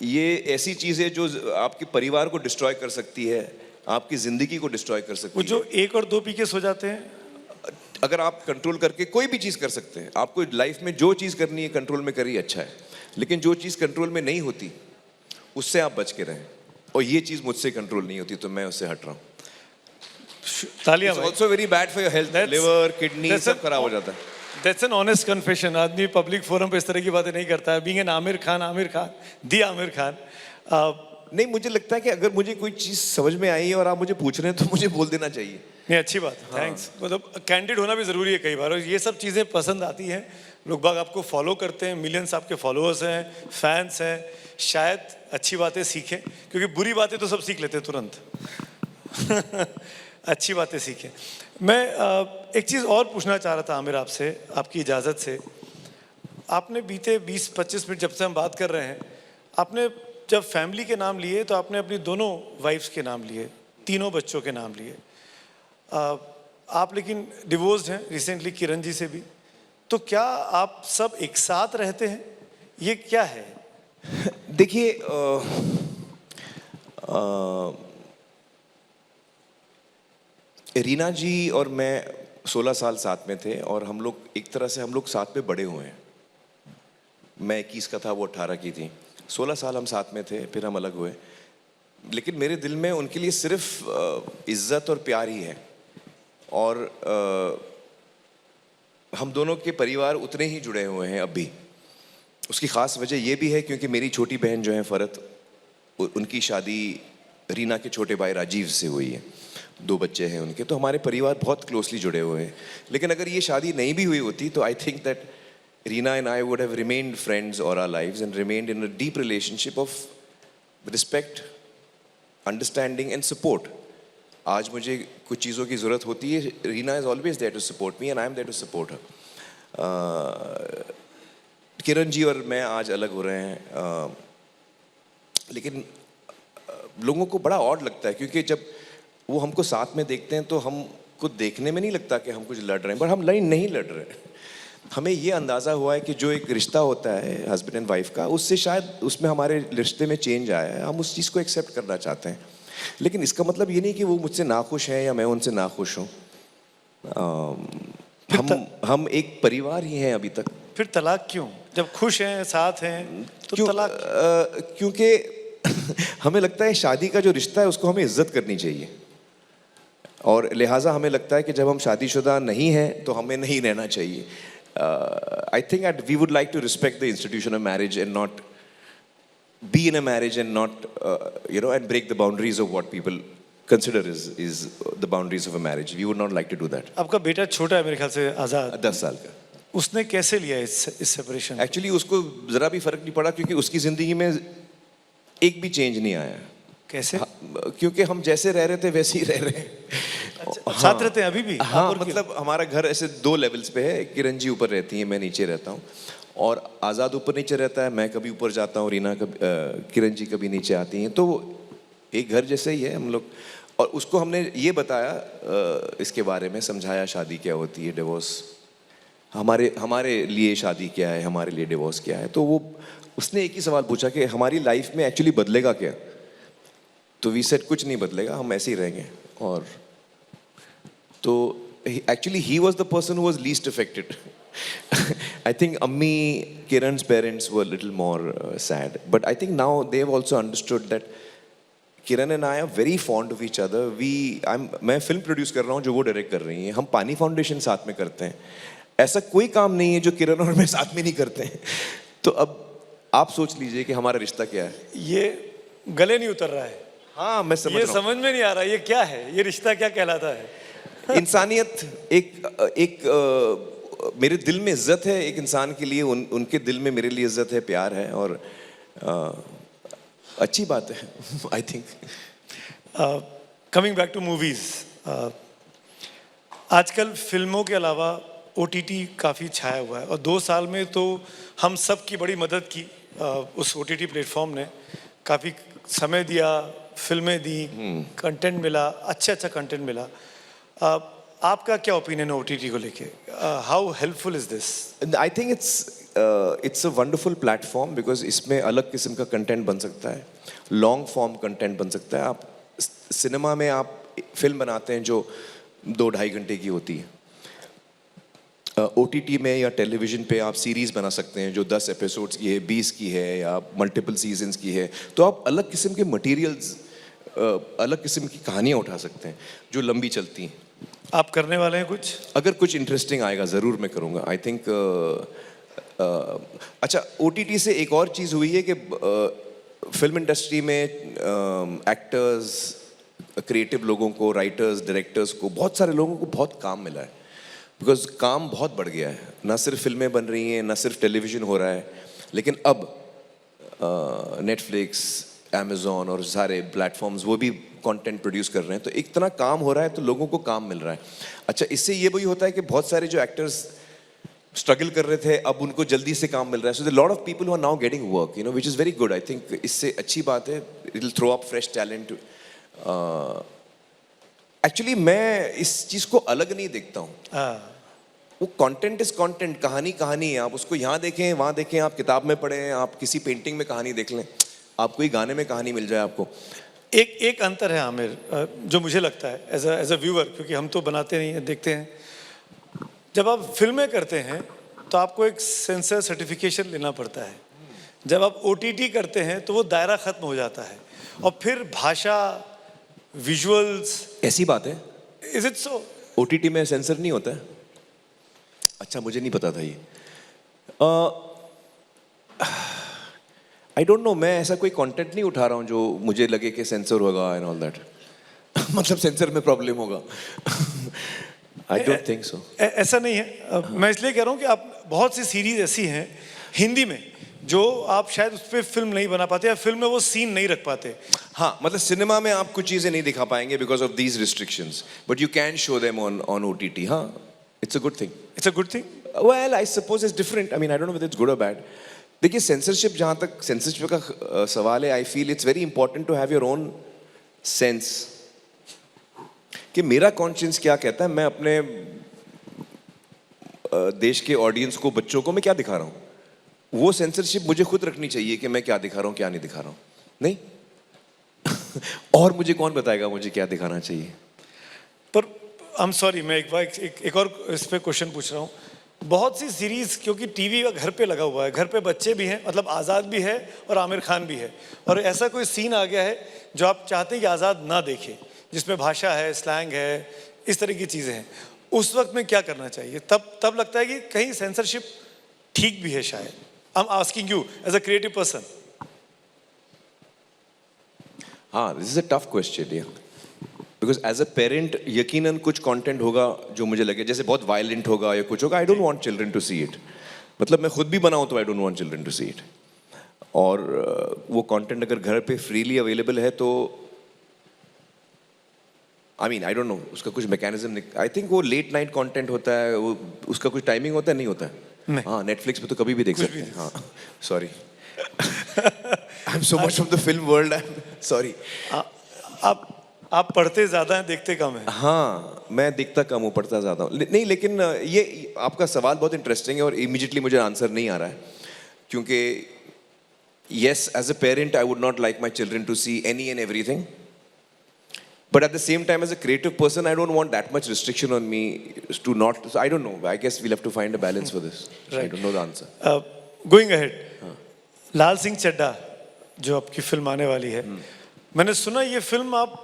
ये ऐसी चीज़ है जो आपके परिवार को डिस्ट्रॉय कर सकती है, आपकी ज़िंदगी को डिस्ट्रॉय कर सकती वो है। जो 1 और 2 पी के सो जाते हैं, अगर आप कंट्रोल करके कोई भी चीज़ कर सकते हैं, आपको लाइफ में जो चीज़ करनी है कंट्रोल में करिए, अच्छा है। लेकिन जो चीज़ कंट्रोल में नहीं होती, उससे आप बच के रहें। और ये चीज़ मुझसे कंट्रोल नहीं होती, तो मैं उससे हट रहा हूँ। तालियां It's भाई। also very bad for your health. Liver, kidney सब खराब हो जाता है। That's an honest confession. आदमी पब्लिक फोरम पे इस तरह की बातें नहीं करता है। Being an आमिर खान, दी आमिर खान। नहीं, मुझे लगता है कि अगर मुझे कोई चीज़ समझ में आई है और आप मुझे पूछ रहे हैं, तो मुझे बोल देना चाहिए। नहीं, अच्छी बात है, थैंक्स। मतलब कैंडिड होना भी ज़रूरी है कई बार, और ये सब चीज़ें पसंद आती हैं। लोग बाग आपको फॉलो करते हैं, मिलियंस आपके फॉलोअर्स हैं, फैंस हैं। शायद अच्छी बातें सीखें, क्योंकि बुरी बातें तो सब सीख लेते हैं तुरंत। अच्छी बातें सीखें। मैं एक चीज़ और पूछना चाह रहा था आमिर आपसे, आपकी इजाज़त से। आपने बीते 20-25 मिनट जब से हम बात कर रहे हैं, आपने जब फैमिली के नाम लिए तो आपने अपनी दोनों वाइफ्स के नाम लिए, तीनों बच्चों के नाम लिए। आप लेकिन डिवोर्स्ड हैं रिसेंटली, किरण जी से भी। तो क्या आप सब एक साथ रहते हैं? ये क्या है? देखिए, रीना जी और मैं 16 साल साथ में थे, और हम लोग एक तरह से हम लोग साथ में बड़े हुए हैं। मैं 21 का था, वो 18 की थी। 16 साल हम साथ में थे, फिर हम अलग हुए। लेकिन मेरे दिल में उनके लिए सिर्फ इज्जत और प्यार ही है। और हम दोनों के परिवार उतने ही जुड़े हुए हैं अब भी। उसकी ख़ास वजह यह भी है क्योंकि मेरी छोटी बहन जो है फ़रत, उनकी शादी रीना के छोटे भाई राजीव से हुई है। 2 बच्चे हैं उनके, तो हमारे परिवार बहुत क्लोजली जुड़े हुए हैं। लेकिन अगर ये शादी नहीं भी हुई होती, तो आई think that Reena and I would have remained friends all our lives and remained in a deep relationship of respect, understanding and support. आज मुझे कुछ चीज़ों की ज़रूरत होती है, Reena is always there to support me and I am there to support her. Kiran ji और मैं आज अलग हो रहे हैं। लेकिन लोगों को बड़ा ऑड लगता है क्योंकि जब वो हमको साथ में देखते हैं तो हमको देखने में नहीं लगता कि हम कुछ लड़ रहे हैं, पर हम नहीं लड़ रहे हैं। हमें ये अंदाज़ा हुआ है कि जो एक रिश्ता होता है हस्बैंड एंड वाइफ का, उससे शायद उसमें हमारे रिश्ते में चेंज आया है, हम उस चीज़ को एक्सेप्ट करना चाहते हैं। लेकिन इसका मतलब ये नहीं कि वो मुझसे नाखुश हैं या मैं उनसे नाखुश हूँ। हम एक परिवार ही हैं अभी तक। फिर तलाक क्यों? जब खुश हैं, साथ हैं, तो तलाक क्योंकि हमें लगता है शादी का जो रिश्ता है उसको हमें इज्जत करनी चाहिए, और लिहाजा हमें लगता है कि जब हम शादीशुदा नहीं हैं तो हमें नहीं रहना चाहिए। I think that we would like to respect the institution of marriage and not be in a marriage and not and break the boundaries of what people consider is the boundaries of a marriage. We would not like to do that. आपका बेटा छोटा है मेरे ख्याल से, आजाद 10 साल का। उसने कैसे लिया इस सेपरेशन? एक्चुअली उसको जरा भी फर्क नहीं पड़ा क्योंकि उसकी जिंदगी में एक भी चेंज नहीं आया। कैसे? क्योंकि हम जैसे रह रहे थे वैसे ही रह रहे हैं। अच्छा, साथ रहते हैं अभी भी? हाँ, मतलब हमारा घर ऐसे 2 लेवल्स पे है। किरण जी ऊपर रहती है, मैं नीचे रहता हूँ, और आज़ाद ऊपर नीचे रहता है। मैं कभी ऊपर जाता हूँ, रीना कभी, किरण जी कभी नीचे आती हैं, तो एक घर जैसे ही है हम लोग। और उसको हमने ये बताया, इसके बारे में समझाया, शादी क्या होती है, डिवोर्स हमारे लिए शादी क्या है, हमारे लिए डिवोर्स क्या है। तो वो उसने एक ही सवाल पूछा कि हमारी लाइफ में एक्चुअली बदलेगा क्या? तो वी सेड कुछ नहीं बदलेगा, हम ऐसे ही रहेंगे। और तो actually he was the person who was least affected. I think Ammi, Kiran's parents were a little more sad, but I think now they have also understood that Kiran and I are very fond of each other. मैं film produce कर रहा हूँ जो वो direct कर रही हैं, हम पानी फाउंडेशन साथ में करते हैं। ऐसा कोई काम नहीं है जो किरण और मैं साथ में नहीं करते हैं। तो अब आप सोच लीजिए कि हमारा रिश्ता क्या है। ये गले नहीं उतर रहा है। हाँ, मैं समझ रहा हूँ। ये समझ में नहीं आ रहा ये क्या है, ये रिश्ता क्या कहलाता है? इंसानियत, एक मेरे दिल में इज्जत है एक इंसान के लिए, उनके दिल में मेरे लिए इज्जत है, प्यार है, और अच्छी बात है। I think coming back to movies, आजकल फिल्मों के अलावा OTT काफ़ी छाया हुआ है, और 2 साल में तो हम सब की बड़ी मदद की। उस OTT प्लेटफॉर्म ने काफ़ी समय दिया, फिल्में दी, कंटेंट मिला, अच्छा कंटेंट मिला। आपका क्या ओपिनियन है OTT को लेके? How helpful is this? I think it's a wonderful platform, because इसमें अलग किस्म का कंटेंट बन सकता है, लॉन्ग फॉर्म कंटेंट बन सकता है। आप सिनेमा में आप फिल्म बनाते हैं जो 2-2.5 घंटे की होती है, OTT में या टेलीविज़न पे आप सीरीज़ बना सकते हैं जो 10 एपिसोड्स की है, 20 की है, या मल्टीपल सीजन्स की है। तो आप अलग किस्म के मटेरियल्स, अलग किस्म की कहानियाँ उठा सकते हैं जो लंबी चलती हैं। आप करने वाले हैं कुछ? अगर कुछ इंटरेस्टिंग आएगा ज़रूर मैं करूँगा। आई थिंक अच्छा, OTT से एक और चीज़ हुई है कि फिल्म इंडस्ट्री में एक्टर्स, क्रिएटिव लोगों को, राइटर्स, डायरेक्टर्स को, बहुत सारे लोगों को बहुत काम मिला है, बिकॉज काम बहुत बढ़ गया है। ना सिर्फ फिल्में बन रही हैं, ना सिर्फ टेलीविज़न हो रहा है, लेकिन अब नेटफ्लिक्स, Amazon और सारे प्लेटफॉर्म्स वो भी कंटेंट प्रोड्यूस कर रहे हैं। तो इतना काम हो रहा है तो लोगों को काम मिल रहा है। अच्छा, इससे ये भी होता है कि बहुत सारे जो एक्टर्स स्ट्रगल कर रहे थे अब उनको जल्दी से काम मिल रहा है। So lot of people who are now getting work, which is very good. I think इससे अच्छी बात है, it will throw up fresh talent. Actually मैं इस चीज़ को अलग नहीं देखता हूँ। वो कंटेंट इज कंटेंट, कहानी है। आप उसको यहाँ देखें, वहाँ देखें, आप किताब में पढ़ें, आप किसी पेंटिंग में कहानी देख लें, आपको ही गाने में कहानी मिल जाए आपको। एक अंतर है आमिर, जो मुझे लगता है एज अ व्यूअर, क्योंकि हम तो बनाते नहीं हैं, देखते हैं। जब आप फिल्में करते हैं तो आपको एक सेंसर सर्टिफिकेशन लेना पड़ता है। जब आप OTT करते हैं तो वो दायरा ख़त्म हो जाता है, और फिर भाषा, विजुअल्स। ऐसी बात है? Is it so? OTT में सेंसर नहीं होता है? अच्छा, मुझे नहीं पता था ये। आई डोंट नो, मैं ऐसा कोई कंटेंट नहीं उठा रहा हूँ जो मुझे लगे कि सेंसर होगा एंड ऑल दैट। मतलब सेंसर में प्रॉब्लम होगा। I don't think so. ऐसा नहीं है। मैं इसलिए कह रहा हूँ कि आप बहुत सी सीरीज ऐसी हैं हिंदी में जो आप शायद उस पर फिल्म नहीं बना पाते, या फिल्म में वो सीन नहीं रख पाते। हाँ, मतलब सिनेमा में आप कुछ चीज़ें नहीं दिखा पाएंगे because of these restrictions, but you can show them on OTT। हाँ, it's a good thing. It's a good thing. Well, I suppose it's different. I mean, I don't know whether it's good or bad. देखिए censorship, जहाँ तक censorship का सवाल है, I feel it's very important to have your own sense कि मेरा conscience क्या कहता है, मैं अपने देश के ऑडियंस को, बच्चों को मैं क्या दिखा रहा हूँ। वो सेंसरशिप मुझे खुद रखनी चाहिए कि मैं क्या दिखा रहा हूँ, क्या नहीं दिखा रहा हूँ, नहीं और मुझे कौन बताएगा मुझे क्या दिखाना चाहिए। पर आई एम सॉरी, मैं एक बार एक और इस पे क्वेश्चन पूछ रहा हूँ। बहुत सी सीरीज, क्योंकि टीवी घर पे लगा हुआ है, घर पे बच्चे भी हैं, मतलब आज़ाद भी है और आमिर खान भी है, और ऐसा कोई सीन आ गया है जो आप चाहते हैं कि आज़ाद ना देखे, जिसमें भाषा है, स्लैंग है, इस तरह की चीज़ें हैं, उस वक्त में क्या करना चाहिए? तब लगता है कि कहीं सेंसरशिप ठीक भी है शायद। I am asking you as a creative person. हाँ, this is a tough question yeah, because as a parent यकीनन कुछ कंटेंट होगा जो मुझे लगे जैसे बहुत वायलेंट होगा या कुछ होगा, I don't want children to see it. मतलब मैं खुद भी बनाऊं तो I don't want children to see it. और वो कंटेंट अगर घर पे फ्रीली अवेलेबल है तो आई मीन आई डोंट नो, उसका कुछ मैकेनिज्म, आई थिंक वो लेट नाइट कंटेंट होता है, वो उसका कुछ टाइमिंग होता है, नहीं होता है? हाँ, नेटफ्लिक्स पे तो कभी भी देख सकते हैं। हाँ, sorry, I am so much from the film world, I am sorry. आप पढ़ते ज्यादा हैं, देखते कम हैं। हाँ, मैं दिखता कम हूँ, पढ़ता ज़्यादा हूँ। नहीं, लेकिन ये आपका सवाल बहुत इंटरेस्टिंग है और इमीडिएटली मुझे आंसर नहीं आ रहा है, क्योंकि yes, as a parent I would not like my children to see any and everything, but at the same time as a creative person I don't want that much restriction on me to not, so I don't know, I guess we'll have to find a balance for this. Right. I don't know the answer. Going ahead, लाल सिंह चड्ढा जो आपकी film आने वाली है, मैंने सुना ये film आप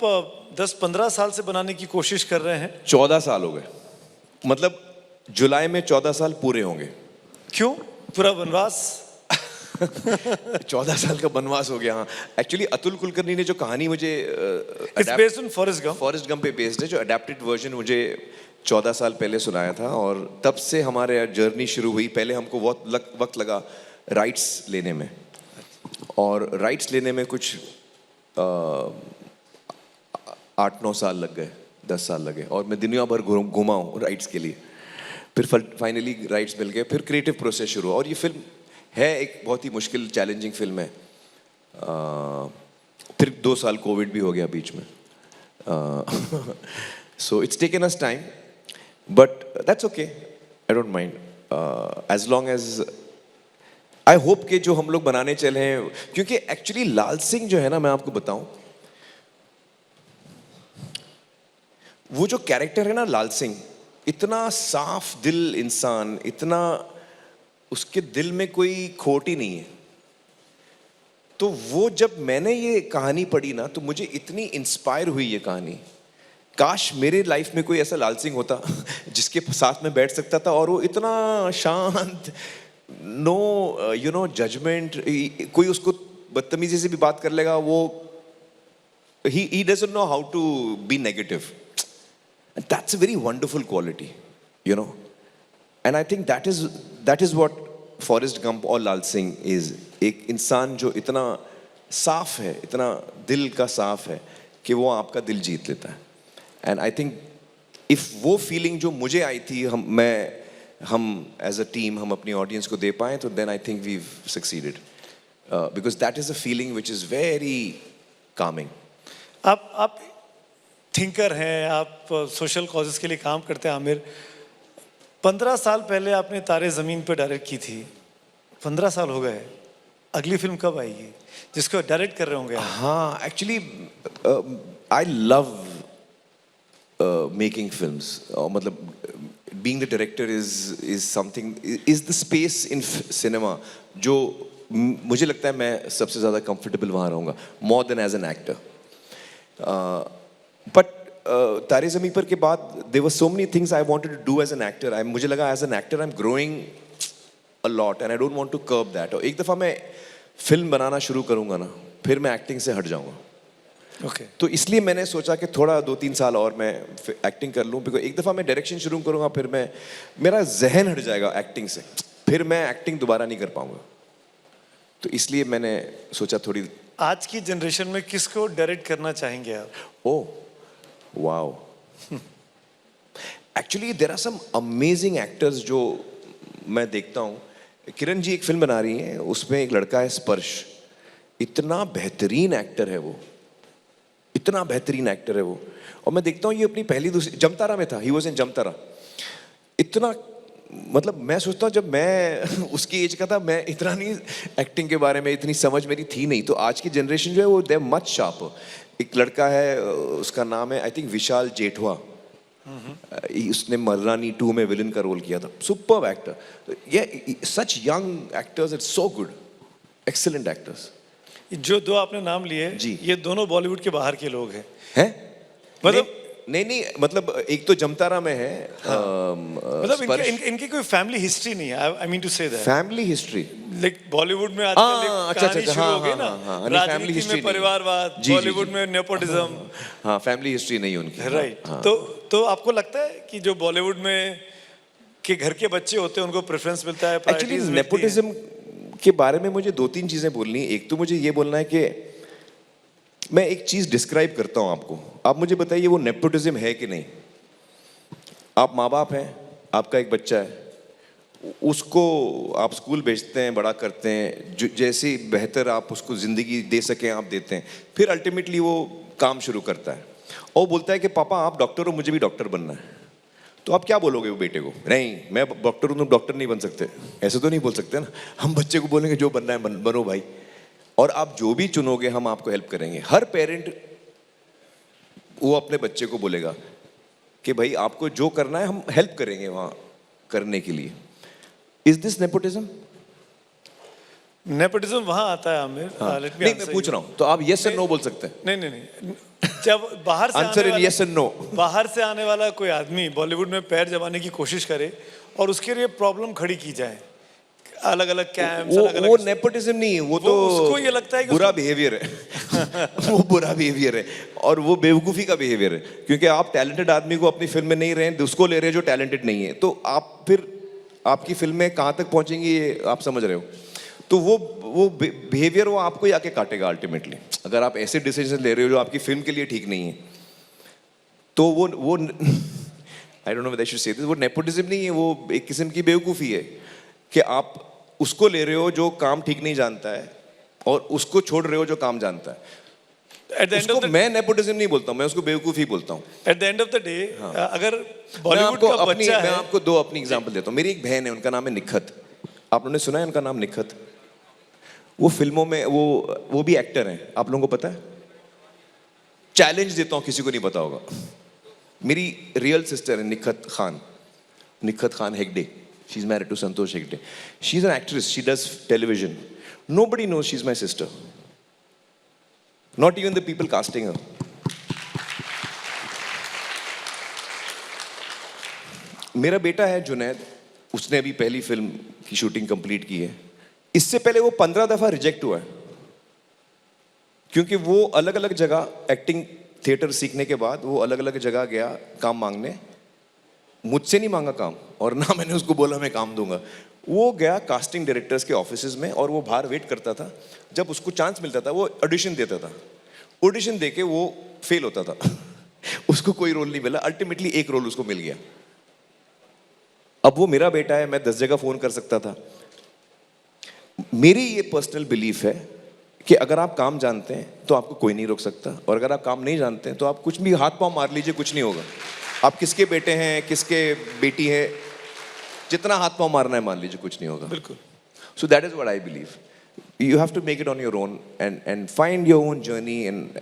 10-15 साल से बनाने की कोशिश कर रहे हैं। 14 साल हो गए, मतलब जुलाई में 14 साल पूरे होंगे। क्यों? पूरा वनवास? 14 साल का वनवास हो गया। हाँ, एक्चुअली अतुल कुलकर्णी ने जो कहानी मुझे It's based on Forrest Gump. Forrest Gump पे बेस्ड है, जो अडेप्टेड वर्जन मुझे 14 साल पहले सुनाया था, और तब से हमारे जर्नी शुरू हुई। पहले हमको बहुत वक्त लगा राइट्स लेने में, और राइट्स लेने में कुछ 8-9 साल लग गए, 10 साल लगे, और मैं दुनिया भर घूमा हूँ राइट्स के लिए। फिर फाइनली राइट्स मिल गए, फिर क्रिएटिव प्रोसेस शुरू हुआ, और ये फिल्म है एक बहुत ही मुश्किल चैलेंजिंग फिल्म है। फिर 2 साल कोविड भी हो गया बीच में, so it's taken us time, but that's okay, I don't mind, as long as I hope कि जो हम लोग बनाने चले हैं, क्योंकि एक्चुअली लाल सिंह जो है ना, मैं आपको बताऊं, वो जो कैरेक्टर है ना लाल सिंह, इतना साफ दिल इंसान, इतना उसके दिल में कोई खोट ही नहीं है। तो वो जब मैंने ये कहानी पढ़ी ना, तो मुझे इतनी इंस्पायर हुई ये कहानी। काश मेरे लाइफ में कोई ऐसा लाल सिंह होता जिसके साथ में बैठ सकता था, और वो इतना शांत, नो यू नो जजमेंट, कोई उसको बदतमीजी से भी बात कर लेगा, वो he doesn't know how to be negative, and that's a very wonderful quality, you know, and I think that is what Forrest Gump और लाल सिंह is, एक इंसान जो इतना साफ है, इतना दिल का साफ है कि वो आपका दिल जीत लेता है। एंड आई थिंक इफ वो फीलिंग जो मुझे आई थी, हम एज अ टीम हम अपनी ऑडियंस को दे पाएं, तो then I think we've succeeded, because that is a feeling which is very calming. आप थिंकर हैं, आप सोशल कॉजेस के लिए काम करते हैं। आमिर, 15 साल पहले आपने तारे ज़मीन पे डायरेक्ट की थी, 15 साल हो गए, अगली फिल्म कब आएगी जिसको डायरेक्ट कर रहे होंगे? हाँ, actually I love making films, मतलब being the director is something, is the space in cinema जो मुझे लगता है मैं सबसे ज़्यादा comfortable वहाँ रहूँगा, more than as an actor. But तारे ज़मीन पर के बाद there were so many things I wanted to do as an actor. मुझे लगा as an actor I'm growing a lot and I don't want to curb that. और एक दफ़ा मैं फिल्म बनाना शुरू करूँगा ना, फिर मैं एक्टिंग से हट जाऊँगा। Okay. तो इसलिए मैंने सोचा कि थोड़ा 2-3 साल और मैं एक्टिंग कर लूँ, बिकॉज एक दफ़ा मैं डायरेक्शन शुरू करूँगा, फिर मेरा जहन हट जाएगा एक्टिंग से, फिर मैं एक्टिंग दोबारा नहीं कर पाऊँगा। तो इसलिए मैंने सोचा थोड़ी। आज की जनरेशन में किसको डायरेक्ट करना चाहेंगे आप? Oh wow, actually there are some amazing actors जो मैं देखता हूँ, किरण जी एक फिल्म बना रही हैं, उसमें एक लड़का है स्पर्श, इतना बेहतरीन एक्टर है वो, इतना बेहतरीन एक्टर है वो। और मैं देखता हूँ ये अपनी पहली दूसरी जमतारा में था, ही वॉज इन जमतारा। इतना मतलब मैं सोचता हूँ जब मैं उसकी एज का था, मैं इतना नहीं एक्टिंग के बारे में इतनी समझ मेरी थी नहीं। तो आज की जनरेशन जो है वो दे मच शार्प। एक लड़का है, उसका नाम है आई थिंक विशाल जेठवा, उसने मर्रानी 2 में विलन का रोल किया था, सुपर्ब एक्टर। ये सच young actors, it's so good, excellent actors. जो दो आपने नाम लिए जी। ये दोनों बॉलीवुड के बाहर के लोग हैं। हैं? मतलब नहीं मतलब एक तो जमतारा में है। मतलब इनकी कोई फैमिली हिस्ट्री नहीं है। I mean to say that family history like Bollywood में आजकल एक कहानी शुरू हो गई ना, फैमिली राजनीति हिस्ट्री में परिवारवाद, बॉलीवुड में नेपोटिज्म। हाँ, फैमिली हिस्ट्री नहीं उनकी। राइट। तो आपको लगता है कि जो बॉलीवुड में के घर के बच्चे होते हैं उनको प्रेफरेंस मिलता है? एक्चुअली नेपोटिज्म के बारे में मुझे 2-3 चीजें बोलनी है। एक तो मुझे ये बोलना है कि मैं एक चीज डिस्क्राइब करता हूं आपको, आप मुझे बताइए वो नेपोटिज्म है कि नहीं। आप माँ बाप हैं, आपका एक बच्चा है, उसको आप स्कूल भेजते हैं, बड़ा करते हैं, जो जैसे बेहतर आप उसको ज़िंदगी दे सकें आप देते हैं, फिर अल्टीमेटली वो काम शुरू करता है और बोलता है कि पापा आप डॉक्टर हो, मुझे भी डॉक्टर बनना है। तो आप क्या बोलोगे वो बेटे को? नहीं मैं डॉक्टर हूँ, तुम डॉक्टर नहीं बन सकते। ऐसे तो नहीं बोल सकते ना। हम बच्चे को बोलेंगे जो बनना है बनो भाई, और आप जो भी चुनोगे हम आपको हेल्प करेंगे। हर पेरेंट वो अपने बच्चे को बोलेगा कि भाई आपको जो करना है हम हेल्प करेंगे वहां करने के लिए। Is this nepotism? नेपोटिज्म वहां आता है आमिर। नहीं मैं पूछ रहा हूं, तो आप यस और नो बोल सकते हैं। नहीं जब बाहर से answer in yes and no. बाहर से आने वाला कोई आदमी बॉलीवुड में पैर जमाने की कोशिश करे और उसके लिए प्रॉब्लम खड़ी की जाए, अलग अलग कैंप्स, वो नेपोटिज्म नहीं है, वो तो उसको ये लगता है कि बुरा बिहेवियर है। वो बुरा बिहेवियर है और वो बेवकूफ़ी का बिहेवियर है, क्योंकि आप टैलेंटेड आदमी को अपनी फिल्म में नहीं रहे, उसको ले रहे हैं जो टैलेंटेड नहीं है, तो आप फिर आपकी फिल्में कहाँ तक पहुँचेंगी ये आप समझ रहे हो। तो वो बिहेवियर वो आपको ही आके काटेगा अल्टीमेटली, अगर आप ऐसे डिसीजन ले रहे हो जो आपकी फिल्म के लिए ठीक नहीं है। तो वो I don't know whether I should say this, वो नेपोटिज्म नहीं है, वो एक किस्म की बेवकूफ़ी है कि आप उसको ले रहे हो जो काम ठीक नहीं जानता है और उसको छोड़ रहे हो जो काम जानता है। उसको मैं नेपोटिज्म नहीं बोलता हूँ, मैं उसको बेवकूफ़ी बोलता हूँ। At the end of the day अगर बॉलीवुड का बच्चा है। मैं आपको 2 अपनी एग्जांपल देता हूँ। मेरी एक बहन है, उनका नाम है निखत। आप लोगों ने सुना है उनका नाम निखत? वो फिल्मों में वो भी एक्टर हैं, आप लोगों को पता है? चैलेंज देता हूँ, किसी को नहीं पता होगा। मेरी रियल सिस्टर है Nikhat Khan Hegde. She's married to Santosh Hegde. She's an actress. She does television. Nobody knows she's my sister. Not even the people casting her. मेरा बेटा है जुनैद, उसने अभी पहली फिल्म की शूटिंग कंप्लीट की है। इससे पहले वो 15 दफा रिजेक्ट हुआ है, क्योंकि वो अलग अलग जगह एक्टिंग थिएटर सीखने के बाद वो अलग अलग जगह गया काम मांगने। मुझसे नहीं मांगा काम और ना मैंने उसको बोला मैं काम दूंगा। वो गया कास्टिंग डायरेक्टर्स के ऑफिसेज में और वो बाहर वेट करता था, जब उसको चांस मिलता था वो ऑडिशन देता था। ऑडिशन देके वो फेल होता था। उसको कोई रोल नहीं मिला, अल्टीमेटली एक रोल उसको मिल गया। अब वो मेरा बेटा है, मैं 10 जगह फोन कर सकता था। मेरी ये पर्सनल बिलीफ है कि अगर आप काम जानते हैं तो आपको कोई नहीं रोक सकता, और अगर आप काम नहीं जानते हैं तो आप कुछ भी हाथ पांव मार लीजिए, कुछ नहीं होगा। आप किसके बेटे हैं, किसके बेटी है, जितना हाथ पांव मारना है मान लीजिए, कुछ नहीं होगा। बिल्कुल। So that is what I believe. You have to make it on your own and find your own journey and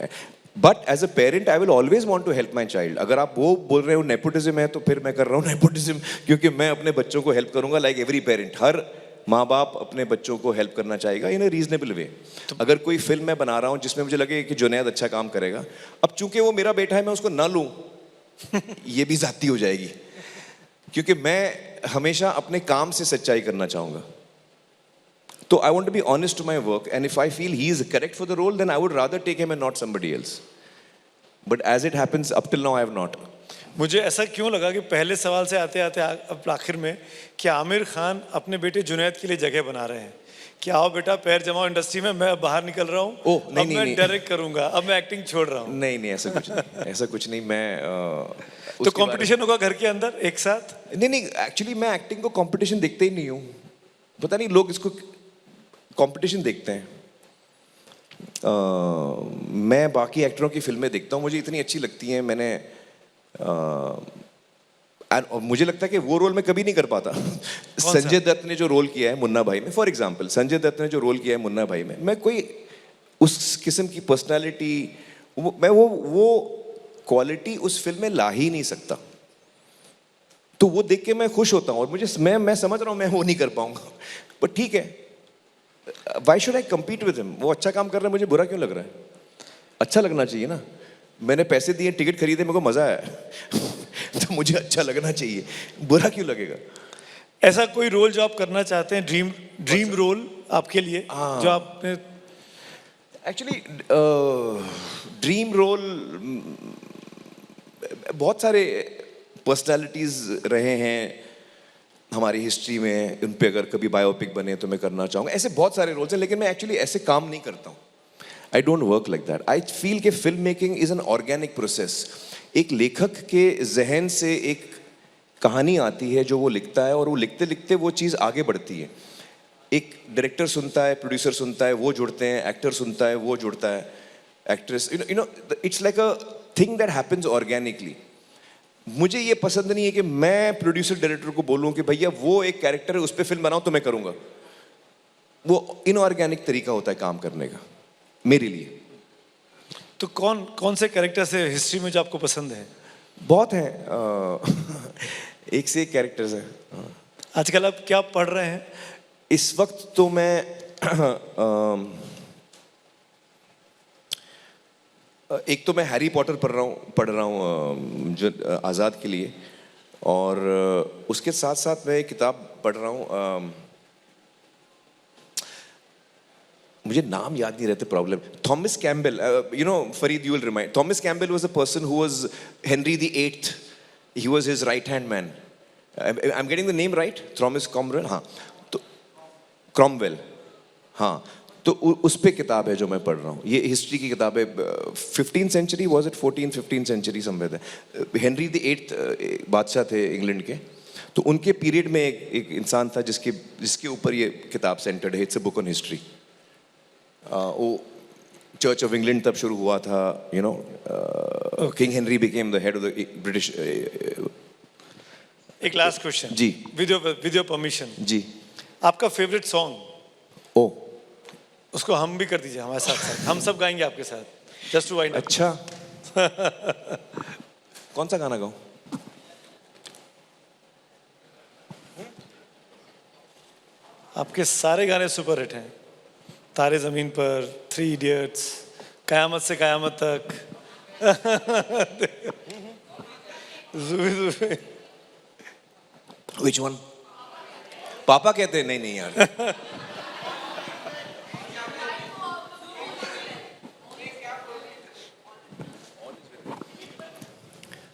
but as a parent I will always want to help my child. अगर आप वो बोल रहे हो nepotism है, तो फिर मैं कर रहा हूँ नेपोटिज्म, क्योंकि मैं अपने बच्चों को हेल्प करूंगा लाइक एवरी पेरेंट। हर माँ बाप अपने बच्चों को हेल्प करना चाहेगा इन अ रीजनेबल वे। अगर कोई फिल्म मैं बना रहा हूँ जिसमें मुझे लगे कि जुनैद अच्छा काम करेगा, अब चूंकि वो मेरा बेटा है मैं उसको ना लूँ ये भी जाती हो जाएगी, क्योंकि मैं हमेशा अपने काम से सच्चाई करना चाहूंगा। तो I want to be honest to my work and if I feel he is correct for the role then I would rather take him and not somebody else, but as it happens up till now I have not. मुझे ऐसा क्यों लगा कि पहले सवाल से आते आते अब आखिर में कि आमिर खान अपने बेटे जुनैद के लिए जगह बना रहे हैं कि आओ बेटा पैर जमाओ इंडस्ट्री में, मैं बाहर निकल रहा हूँ, अब मैं डायरेक्ट करूंगा, अब मैं एक्टिंग छोड़ रहा हूँ। नहीं ऐसा कुछ नहीं, ऐसा कुछ नहीं। मैं तो कंपटीशन होगा घर के अंदर एक साथ? नहीं एक्चुअली मैं एक्टिंग को कंपटीशन देखते ही नहीं हूँ। पता नहीं लोग इसको कंपटीशन देखते हैं। मैं बाकी एक्टरों की फिल्में देखता हूँ, मुझे इतनी अच्छी लगती हैं, मैंने और मुझे लगता है कि वो रोल मैं कभी नहीं कर पाता। संजय दत्त ने जो रोल किया है मुन्ना भाई में, फॉर एग्जांपल संजय दत्त ने जो रोल किया है मुन्ना भाई में, मैं कोई उस किस्म की पर्सनालिटी, मैं वो क्वालिटी उस फिल्म में ला ही नहीं सकता। तो वो देख के मैं खुश होता हूँ और मुझे मैं समझ रहा हूँ मैं वो नहीं कर पाऊंगा, पर ठीक है, why should I compete with him? वो अच्छा काम कर रहा है, मुझे बुरा क्यों लग रहा है? अच्छा लगना चाहिए ना। मैंने पैसे दिए, टिकट खरीदे, मेरे को मजा आया तो मुझे अच्छा लगना चाहिए, बुरा क्यों लगेगा? ऐसा कोई रोल जो आप करना चाहते हैं, ड्रीम रोल आपके लिए, जो आपने? एक्चुअली ड्रीम रोल, बहुत सारे पर्सनालिटीज रहे हैं हमारी हिस्ट्री में, उन पे अगर कभी बायोपिक बने तो मैं करना चाहूँगा। ऐसे बहुत सारे रोल्स हैं, लेकिन मैं एक्चुअली ऐसे काम नहीं करता हूँ। I don't work like that. I feel कि film making is an organic process. एक लेखक के जहन से एक कहानी आती है जो वो लिखता है, और वो लिखते लिखते वो चीज़ आगे बढ़ती है। एक डायरेक्टर सुनता है, प्रोड्यूसर सुनता है, वो जुड़ते हैं, एक्टर सुनता है, वो जुड़ता है, actress, you know it's like a thing that happens organically. मुझे ये पसंद नहीं है कि मैं प्रोड्यूसर डायरेक्टर को बोलूं कि भैया वो एक कैरेक्टर है, उस पर फिल्म बनाओ तो मैं करूंगा। वो इनऑर्गेनिक तरीका होता है काम करने का मेरे लिए। तो कौन से कैरेक्टर से हिस्ट्री में जो आपको पसंद है? बहुत हैं, एक से एक कैरेक्टर्स हैं। आजकल आप क्या पढ़ रहे हैं? इस वक्त तो मैं एक तो मैं हैरी पॉटर पढ़ रहा हूँ जो आज़ाद के लिए, और उसके साथ साथ मैं एक किताब पढ़ रहा हूँ, मुझे नाम याद नहीं रहते, problem. Thomas Campbell, you know Farid, you will remind, Thomas Campbell was a person who was Henry the 8th, he was his right hand man. I am getting the name right? Thomas Cromwell, हाँ, तो Cromwell, हाँ, तो उस पे किताब है जो मैं पढ़ रहा हूँ। ये हिस्ट्री की किताब है, 15th century, was it 14th-15th century somewhere है। हेनरी द 8th बादशाह थे इंग्लैंड के, तो उनके पीरियड में एक इंसान था जिसके ऊपर ये किताब सेंटर्ड है। It's a book on history. वो चर्च ऑफ इंग्लैंड तब शुरू हुआ था, you know, king Henry became the head of the British. एक लास्ट क्वेश्चन जी, विद योर परमिशन जी, आपका फेवरेट सॉन्ग? ओ, उसको हम भी कर दीजिए हमारे साथ साथ, हम सब गाएंगे आपके साथ, जस्ट टू वाइंड अप। अच्छा कौन सा गाना गाऊं? आपके सारे गाने सुपर हिट हैं। तारे ज़मीन पर, 3 इडियट्स, कयामत से कयामत तक, ज़ुबी ज़ुबी। Which one? पापा कहते हैं, नहीं नहीं यार।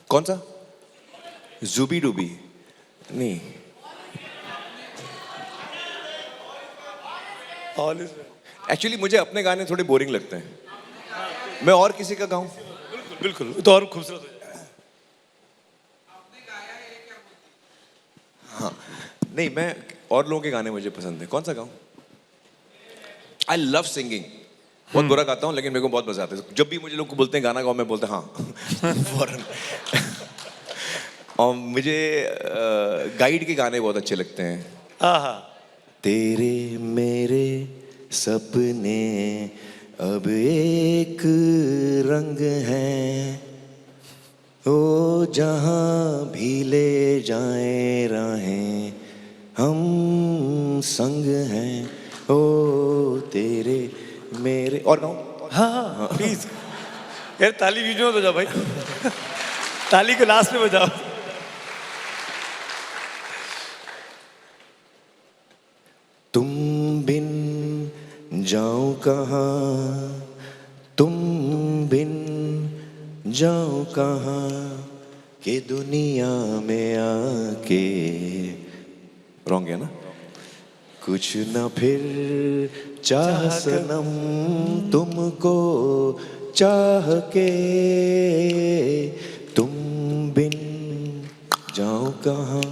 कौन सा? जुबी डूबी? नहीं। ऑल इज एक्चुअली मुझे अपने गाने थोड़े बोरिंग लगते हैं, मैं और किसी का गाऊं? बिल्कुल बिल्कुल, तो और खूबसूरत हो जाए। हाँ, नहीं, मैं और लोगों के गाने मुझे पसंद है। कौन सा गाऊं? I love singing. बहुत बुरा गाता हूँ, लेकिन मेरे को बहुत मजा आता है। जब भी मुझे लोग बोलते हैं गाना गाओ, मैं बोलता हाँ फौरन। और मुझे गाइड के गाने बहुत अच्छे लगते हैं। आहा, तेरे मेरे सपने अब एक रंग हैं, ओ जहाँ भी ले जाए राहें हम संग हैं, ओ तेरे मेरे। और गाऊं? हाँ प्लीज यार, ताली बीच में बजाओ भाई, ताली को लास्ट में बजाओ। तुम बिन जाऊं कहाँ, तुम बिन जाऊं कहाँ, के दुनिया में आके, रॉन्ग है ना? कुछ न फिर चाह सनम तुमको चाह के, तुम बिन जाऊं कहाँ।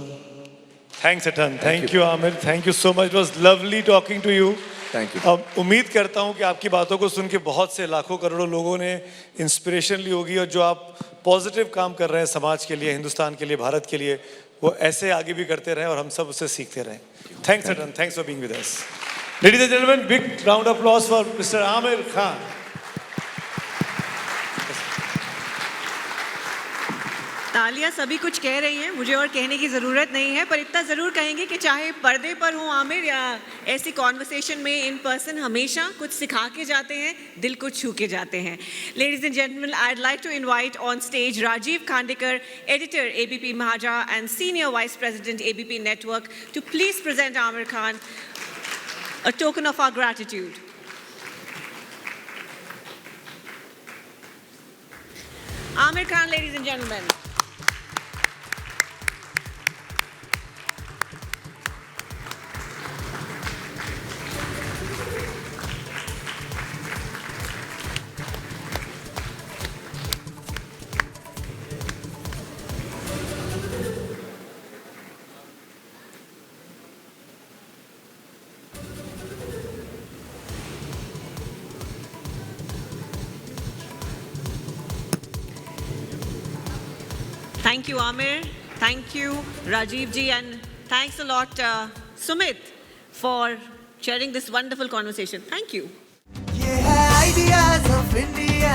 Thanks a ton. Thank you, Amir. Thank you so much. It was lovely talking to you. Thank you. अब उम्मीद करता हूँ कि आपकी बातों को सुन के बहुत से लाखों करोड़ों लोगों ने इंस्पिरेशन ली होगी और जो आप पॉजिटिव काम कर रहे हैं समाज के लिए, हिंदुस्तान के लिए, भारत के लिए, वो ऐसे आगे भी करते रहें और हम सब उससे सीखते रहें. Thanks a ton. Thanks for being with us. Ladies and gentlemen, big round of applause for Mr. Amir Khan. तालियां सभी कुछ कह रही हैं, मुझे और कहने की ज़रूरत नहीं है, पर इतना ज़रूर कहेंगे कि चाहे पर्दे पर हो आमिर या ऐसी कॉन्वर्सेशन में इन पर्सन हमेशा कुछ सिखा के जाते हैं, दिल को छू के जाते हैं. Ladies and gentlemen, I'd like to invite on stage Rajiv Khandekar, editor ABP Mahaja and senior vice president ABP Network, to please present Amir Khan a token of our gratitude. Amir Khan, ladies and gentlemen. Thank you, Amir. Thank you, Rajiv ji, and thanks a lot, Sumit, for sharing this wonderful conversation. Thank you. ये है ideas of India